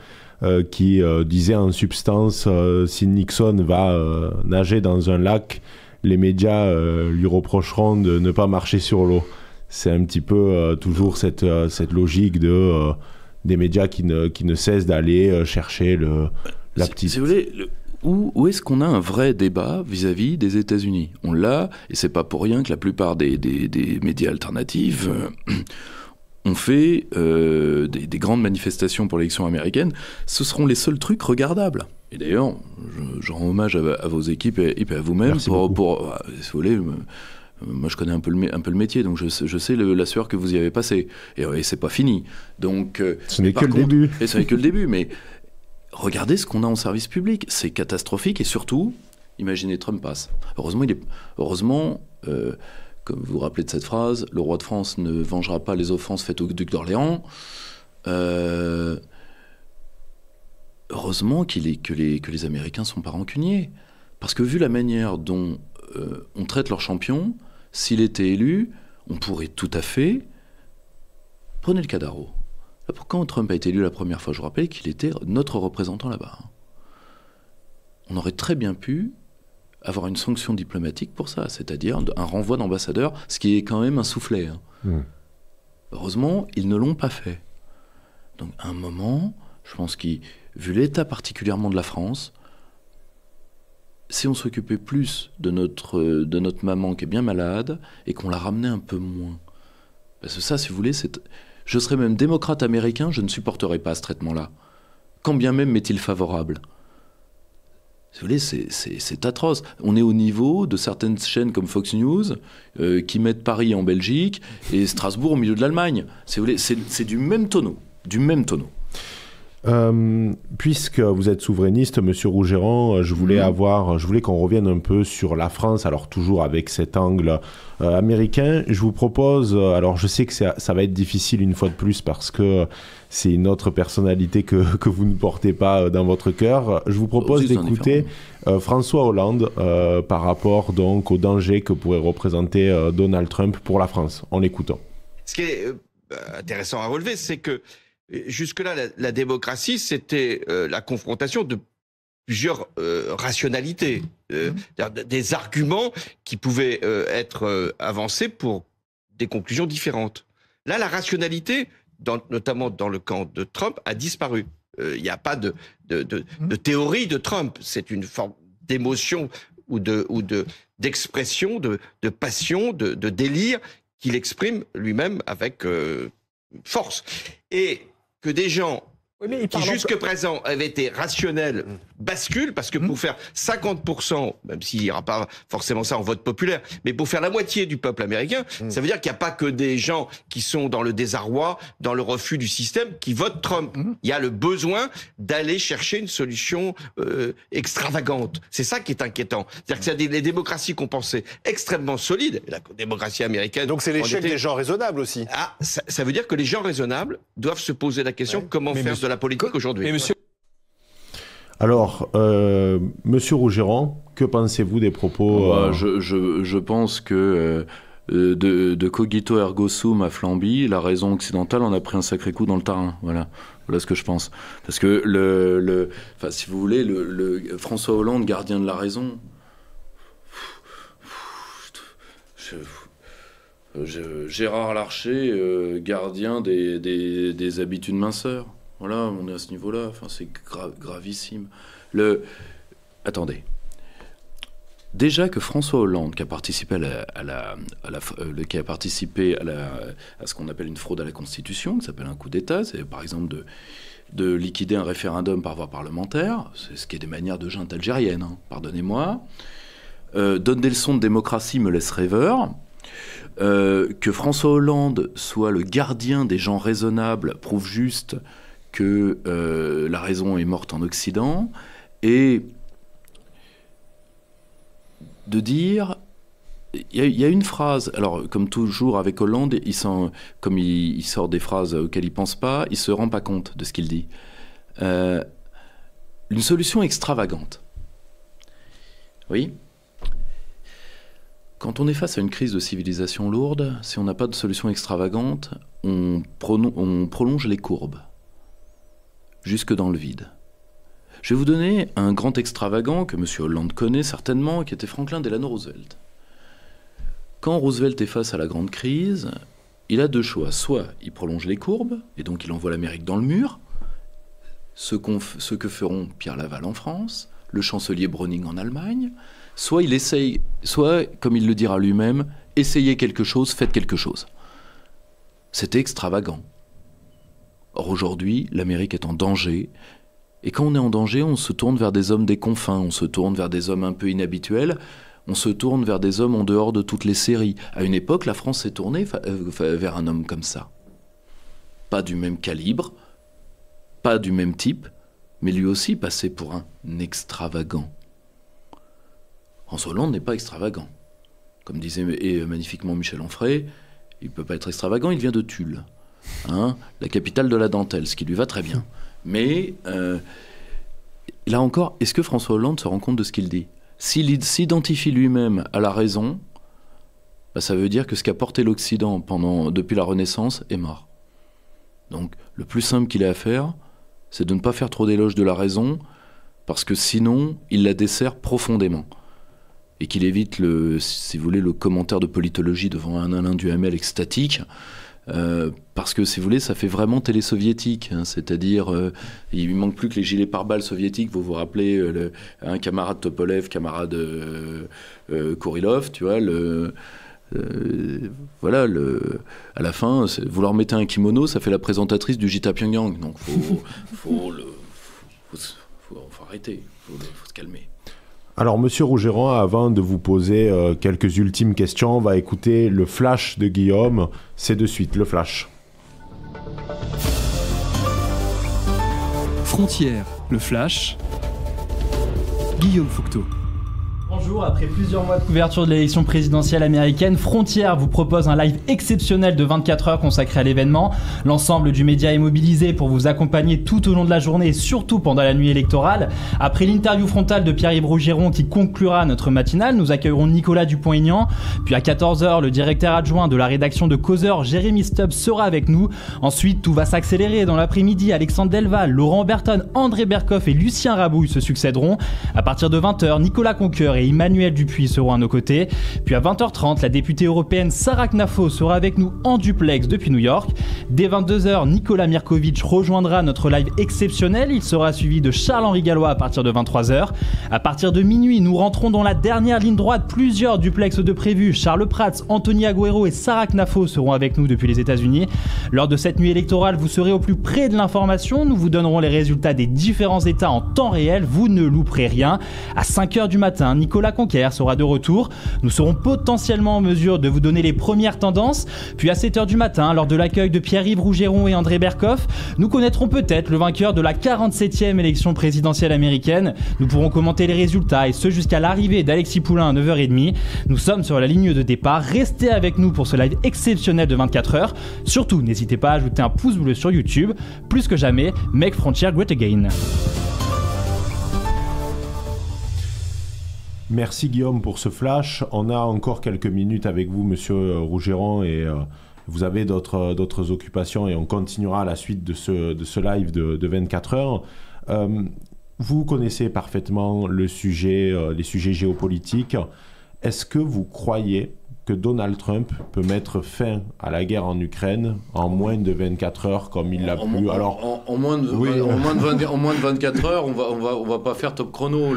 qui disait en substance si Nixon va nager dans un lac, les médias lui reprocheront de ne pas marcher sur l'eau. C'est un petit peu toujours cette logique des médias qui ne cessent d'aller chercher la petite... Si vous voulez, où est-ce qu'on a un vrai débat vis-à-vis des États-Unis? On l'a, et c'est pas pour rien que la plupart des médias alternatifs ont fait des grandes manifestations pour l'élection américaine. Ce seront les seuls trucs regardables. Et d'ailleurs, je rends hommage à vos équipes et à vous-même si vous voulez. Moi, je connais un peu le métier, donc je sais la sueur que vous y avez passée. Et c'est pas fini. Donc, ce n'est que le début. Et ce n'est que le début, mais regardez ce qu'on a en service public. C'est catastrophique, et surtout, imaginez Trump passe. Heureusement, comme vous vous rappelez de cette phrase, le roi de France ne vengera pas les offenses faites au duc d'Orléans. Heureusement que les Américains ne sont pas rancuniers. Parce que vu la manière dont on traite leur champion, s'il était élu, on pourrait tout à fait... Prenez le cas d'Arro. Quand Trump a été élu la première fois, je vous rappelle qu'il était notre représentant là-bas. On aurait très bien pu avoir une sanction diplomatique pour ça, c'est-à-dire un renvoi d'ambassadeur, ce qui est quand même un soufflet. Heureusement, ils ne l'ont pas fait. Donc à un moment, je pense que, vu l'état particulièrement de la France, si on s'occupait plus de notre maman qui est bien malade et qu'on la ramenait un peu moins. Parce que ça, si vous voulez, je serais même démocrate américain, je ne supporterais pas ce traitement-là. Quand bien même m'est-il favorable. Si vous voulez, c'est atroce. On est au niveau de certaines chaînes comme Fox News qui mettent Paris en Belgique et Strasbourg au milieu de l'Allemagne. Si vous voulez, c'est du même tonneau. Du même tonneau. Puisque vous êtes souverainiste, Monsieur Rougeron, je voulais qu'on revienne un peu sur la France, alors toujours avec cet angle américain. Je vous propose, alors je sais que ça va être difficile une fois de plus parce que c'est une autre personnalité que vous ne portez pas dans votre cœur. Je vous propose d'écouter François Hollande par rapport donc au danger que pourrait représenter Donald Trump pour la France. En l'écoutant. Ce qui est intéressant à relever, c'est que jusque-là, la démocratie, c'était la confrontation de plusieurs rationalités, des arguments qui pouvaient être avancés pour des conclusions différentes. Là, la rationalité, notamment dans le camp de Trump, a disparu. Il n'y a pas de théorie de Trump. C'est une forme d'émotion ou d'expression, de passion, de délire qu'il exprime lui-même avec force. Et que des gens qui jusque présent avaient été rationnels basculent, parce que pour faire 50%, même s'il n'y aura pas forcément ça en vote populaire, mais pour faire la moitié du peuple américain, ça veut dire qu'il n'y a pas que des gens qui sont dans le désarroi, dans le refus du système, qui votent Trump. Il y a le besoin d'aller chercher une solution extravagante. C'est ça qui est inquiétant. C'est-à-dire que c'est les démocraties qu'on pensait extrêmement solides, la démocratie américaine... Donc c'est l'échec des gens raisonnables aussi. Ah, ça veut dire que les gens raisonnables doivent se poser la question comment faire de la politique aujourd'hui. Alors, Monsieur Rougeron, que pensez-vous des propos je pense que de cogito ergo sum à Flamby, la raison occidentale en a pris un sacré coup dans le terrain. Voilà ce que je pense. Parce que si vous voulez, François Hollande, gardien de la raison. Gérard Larcher, gardien des habitudes minceurs. Voilà, on est à ce niveau-là. Enfin, c'est gravissime. Attendez. Déjà que François Hollande, qui a participé à ce qu'on appelle une fraude à la Constitution, qui s'appelle un coup d'État, c'est par exemple de liquider un référendum par voie parlementaire, c'est ce qui est des manières de junte algérienne, hein, pardonnez-moi, donne des leçons de démocratie, me laisse rêveur. Que François Hollande soit le gardien des gens raisonnables prouve juste que la raison est morte en Occident, et de dire... Il y a une phrase, alors comme toujours avec Hollande, comme il sort des phrases auxquelles il ne pense pas, il ne se rend pas compte de ce qu'il dit. Une solution extravagante. Oui. Quand on est face à une crise de civilisation lourde, si on n'a pas de solution extravagante, on prolonge les courbes jusque dans le vide. Je vais vous donner un grand extravagant que M. Hollande connaît certainement, qui était Franklin Delano Roosevelt. Quand Roosevelt est face à la grande crise, il a deux choix. Soit il prolonge les courbes, et donc il envoie l'Amérique dans le mur, ce que feront Pierre Laval en France, le chancelier Browning en Allemagne, soit il essaye, soit, comme il le dira lui-même, essayez quelque chose, faites quelque chose. C'était extravagant. Or aujourd'hui, l'Amérique est en danger, et quand on est en danger, on se tourne vers des hommes des confins, on se tourne vers des hommes un peu inhabituels, on se tourne vers des hommes en dehors de toutes les séries. À une époque, la France s'est tournée vers un homme comme ça. Pas du même calibre, pas du même type, mais lui aussi passé pour un extravagant. François Hollande n'est pas extravagant. Comme disait magnifiquement Michel Onfray, il ne peut pas être extravagant, il vient de Tulle, hein, la capitale de la dentelle, ce qui lui va très bien. Mais, là encore, est-ce que François Hollande se rend compte de ce qu'il dit ? S'il s'identifie lui-même à la raison, bah, ça veut dire que ce qu'a porté l'Occident depuis la Renaissance est mort. Donc, le plus simple qu'il ait à faire, c'est de ne pas faire trop d'éloges de la raison, parce que sinon, il la dessert profondément. Et qu'il évite, si vous voulez, le commentaire de politologie devant un Alain Duhamel extatique, parce que, si vous voulez, ça fait vraiment télé-soviétique, hein, c'est-à-dire, il ne manque plus que les gilets pare-balles soviétiques, vous vous rappelez, un camarade Topolev, camarade Kourilov, tu vois, voilà, à la fin, vous leur mettez un kimono, ça fait la présentatrice du JT Pyongyang, donc faut arrêter, faut se calmer. Alors, Monsieur Rougeron, avant de vous poser quelques ultimes questions, on va écouter le flash de Guillaume. C'est de suite, le flash. Frontières, le flash. Guillaume Fouquetot. Bonjour, après plusieurs mois de couverture de l'élection présidentielle américaine, Frontières vous propose un live exceptionnel de 24 heures consacré à l'événement. L'ensemble du média est mobilisé pour vous accompagner tout au long de la journée et surtout pendant la nuit électorale. Après l'interview frontale de Pierre-Yves Rougeron qui conclura notre matinale, nous accueillerons Nicolas Dupont-Aignan. Puis à 14h, le directeur adjoint de la rédaction de Causeur, Jérémy Stubbs, sera avec nous. Ensuite, tout va s'accélérer. Dans l'après-midi, Alexandre Delval, Laurent Berton, André Berkoff et Lucien Rabouille se succéderont. À partir de 20h, Nicolas Conqueur et Emmanuel Dupuis seront à nos côtés. Puis à 20h30, la députée européenne Sarah Knafo sera avec nous en duplex depuis New York. Dès 22h, Nicolas Mirkovic rejoindra notre live exceptionnel. Il sera suivi de Charles-Henri Gallois à partir de 23h. À partir de minuit, nous rentrons dans la dernière ligne droite. Plusieurs duplex de prévus. Charles Prats, Anthony Agüero et Sarah Knafo seront avec nous depuis les États-Unis. Lors de cette nuit électorale, vous serez au plus près de l'information. Nous vous donnerons les résultats des différents États en temps réel. Vous ne louperez rien. À 5h du matin, Nicolas Conquer sera de retour. Nous serons potentiellement en mesure de vous donner les premières tendances. Puis à 7h du matin, lors de l'accueil de Pierre-Yves Rougeron et André Berkoff, nous connaîtrons peut-être le vainqueur de la 47e élection présidentielle américaine. Nous pourrons commenter les résultats et ce jusqu'à l'arrivée d'Alexis Poulain à 9h30. Nous sommes sur la ligne de départ. Restez avec nous pour ce live exceptionnel de 24 heures. Surtout, n'hésitez pas à ajouter un pouce bleu sur YouTube. Plus que jamais, Make Frontier Great Again. Merci Guillaume pour ce flash. On a encore quelques minutes avec vous, Monsieur Rougeron, et vous avez d'autres occupations et on continuera à la suite de ce live de 24 heures. Vous connaissez parfaitement les sujets géopolitiques. Est-ce que vous croyez que Donald Trump peut mettre fin à la guerre en Ukraine en moins de 24 heures comme il l'a pu. Alors en moins de 24 heures, on va pas faire top chrono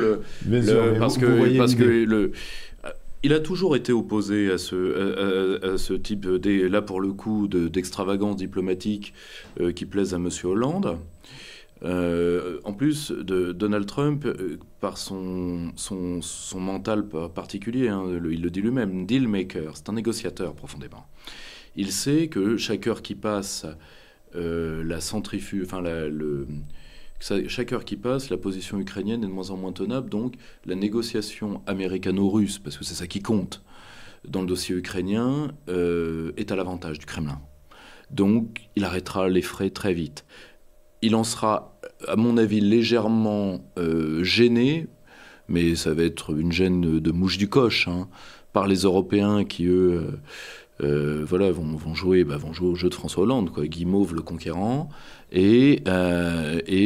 il a toujours été opposé à ce type là pour le coup d'extravagance diplomatique qui plaise à Monsieur Hollande. En plus de Donald Trump, par son mental particulier, hein, il le dit lui-même, deal maker, c'est un négociateur profondément. Il sait que chaque heure qui passe, chaque heure qui passe, la position ukrainienne est de moins en moins tenable, donc la négociation américano-russe, parce que c'est ça qui compte dans le dossier ukrainien, est à l'avantage du Kremlin. Donc il arrêtera les frais très vite. Il en sera, à mon avis, légèrement gêné, mais ça va être une gêne de mouche du coche, hein, par les Européens qui, eux, vont jouer au jeu de François Hollande, quoi, Guimauve le conquérant, et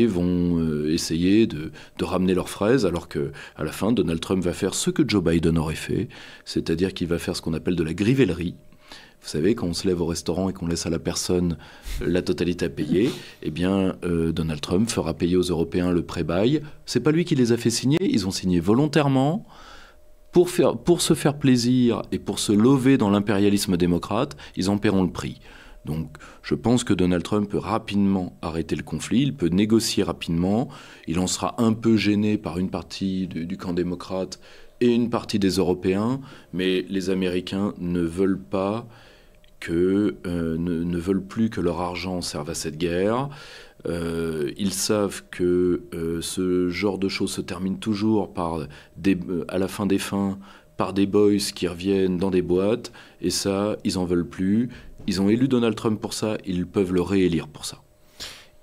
vont essayer de ramener leurs fraises, alors qu'à la fin, Donald Trump va faire ce que Joe Biden aurait fait, c'est-à-dire qu'il va faire ce qu'on appelle de la grivellerie, Vous savez, quand on se lève au restaurant et qu'on laisse à la personne la totalité à payer, eh bien, Donald Trump fera payer aux Européens le pré-bail. C'est pas lui qui les a fait signer, ils ont signé volontairement pour se faire plaisir et pour se lever dans l'impérialisme démocrate. Ils en paieront le prix. Donc, je pense que Donald Trump peut rapidement arrêter le conflit, il peut négocier rapidement, il en sera un peu gêné par une partie du camp démocrate et une partie des Européens, mais les Américains ne veulent plus que leur argent serve à cette guerre. Ils savent que ce genre de choses se termine toujours à la fin des fins par des boys qui reviennent dans des boîtes, et ça, ils en veulent plus. Ils ont élu Donald Trump pour ça, ils peuvent le réélire pour ça.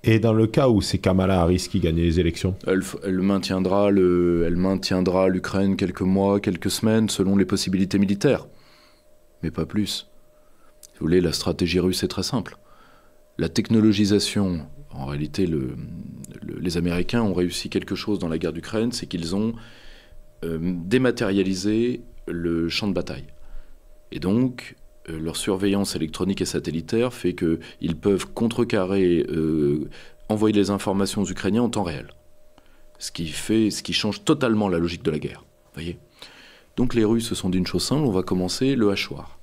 Et dans le cas où c'est Kamala Harris qui gagne les élections, elle maintiendra l'Ukraine quelques mois, quelques semaines, selon les possibilités militaires. Mais pas plus. Si vous voulez, la stratégie russe est très simple. La technologisation, en réalité, les Américains ont réussi quelque chose dans la guerre d'Ukraine, c'est qu'ils ont dématérialisé le champ de bataille. Et donc, leur surveillance électronique et satellitaire fait qu'ils peuvent contrecarrer, envoyer les informations aux Ukrainiens en temps réel. Ce qui change totalement la logique de la guerre. Voyez ? Donc les Russes se sont dit une chose simple, on va commencer le hachoir.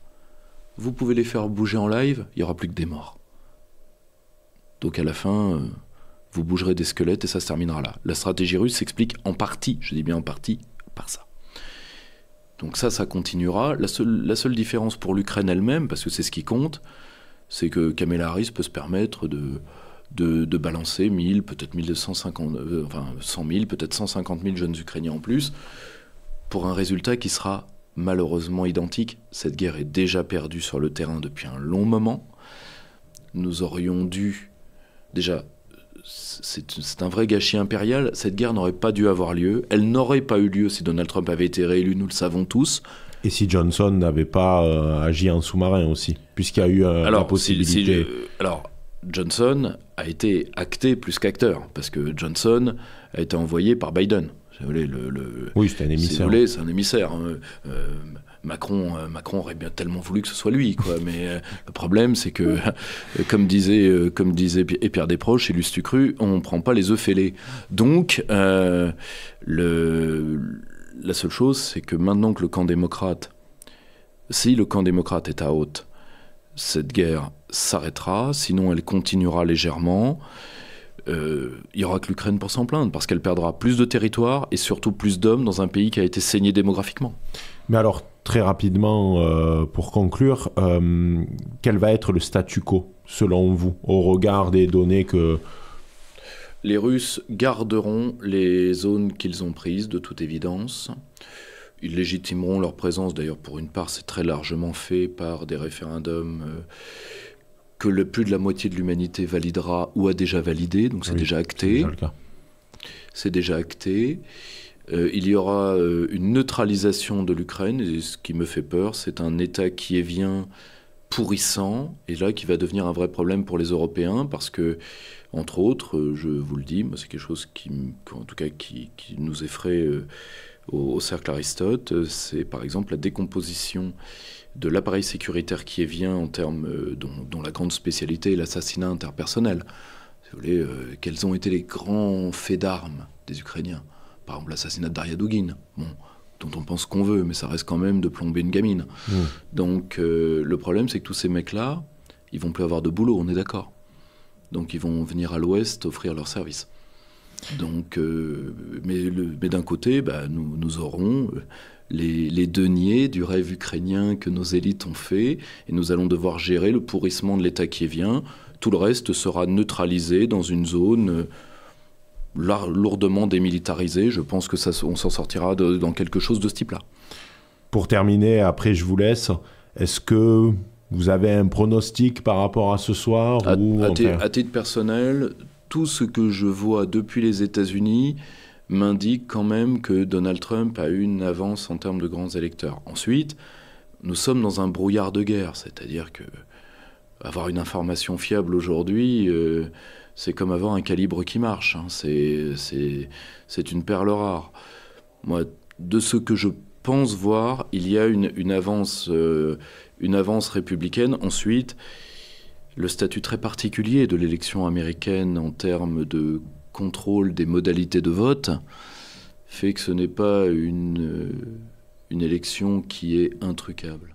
Vous pouvez les faire bouger en live, il n'y aura plus que des morts. Donc à la fin, vous bougerez des squelettes et ça se terminera là. La stratégie russe s'explique en partie, je dis bien en partie, par ça. Donc ça continuera. La seule différence pour l'Ukraine elle-même, parce que c'est ce qui compte, c'est que Kamala Harris peut se permettre de balancer 1000, peut-être 1250, 100 000, peut-être 150 000 jeunes Ukrainiens en plus, pour un résultat qui sera malheureusement identique. Cette guerre est déjà perdue sur le terrain depuis un long moment. Nous aurions dû... Déjà, c'est un vrai gâchis impérial. Cette guerre n'aurait pas dû avoir lieu. Elle n'aurait pas eu lieu si Donald Trump avait été réélu, nous le savons tous. Et si Johnson n'avait pas agi en sous-marin aussi, puisqu'il y a eu la possibilité... Alors, Johnson a été acté plus qu'acteur, parce que Johnson a été envoyé par Biden. Si vous voulez, oui, c'était un émissaire. Si vous voulez, c'est un émissaire. Macron aurait bien tellement voulu que ce soit lui, quoi. Mais le problème, c'est que, comme disait Pierre Desproges, chez Lustucru, on ne prend pas les œufs fêlés. Donc, la seule chose, c'est que maintenant que si le camp démocrate est à haute, cette guerre s'arrêtera, sinon elle continuera légèrement. Il y aura que l'Ukraine pour s'en plaindre, parce qu'elle perdra plus de territoire et surtout plus d'hommes dans un pays qui a été saigné démographiquement. Mais alors, très rapidement, pour conclure, quel va être le statu quo, selon vous, au regard des données que... Les Russes garderont les zones qu'ils ont prises, de toute évidence. Ils légitimeront leur présence, d'ailleurs pour une part c'est très largement fait par des référendums que plus de la moitié de l'humanité validera ou a déjà validé, donc c'est déjà acté. C'est déjà acté. Il y aura une neutralisation de l'Ukraine, et ce qui me fait peur, c'est un État qui est bien pourrissant, et là qui va devenir un vrai problème pour les Européens, parce que, entre autres, je vous le dis, moi, c'est quelque chose qui nous effraie au cercle Aristote, c'est par exemple la décomposition de l'appareil sécuritaire kievien en termes dont la grande spécialité est l'assassinat interpersonnel. Si vous voulez, quels ont été les grands faits d'armes des Ukrainiens ? Par exemple, l'assassinat de Daria Dugin, dont on pense qu'on veut, mais ça reste quand même de plomber une gamine. Donc le problème, c'est que tous ces mecs-là, ils vont plus avoir de boulot, on est d'accord. Donc ils vont venir à l'Ouest offrir leurs services. Donc, mais d'un côté, nous aurons les deniers du rêve ukrainien que nos élites ont fait, et nous allons devoir gérer le pourrissement de l'État kievien. Tout le reste sera neutralisé dans une zone lourdement démilitarisée. Je pense que on s'en sortira dans quelque chose de ce type-là. Pour terminer, après je vous laisse, est-ce que vous avez un pronostic par rapport à ce soir à titre personnel, tout ce que je vois depuis les États-Unis m'indique quand même que Donald Trump a eu une avance en termes de grands électeurs. Ensuite, nous sommes dans un brouillard de guerre, c'est-à-dire que avoir une information fiable aujourd'hui, c'est comme avoir un calibre qui marche. C'est une perle rare. Moi, de ce que je pense voir, il y a une avance républicaine. Ensuite, le statut très particulier de l'élection américaine en termes de contrôle des modalités de vote fait que ce n'est pas une élection qui est intrucable.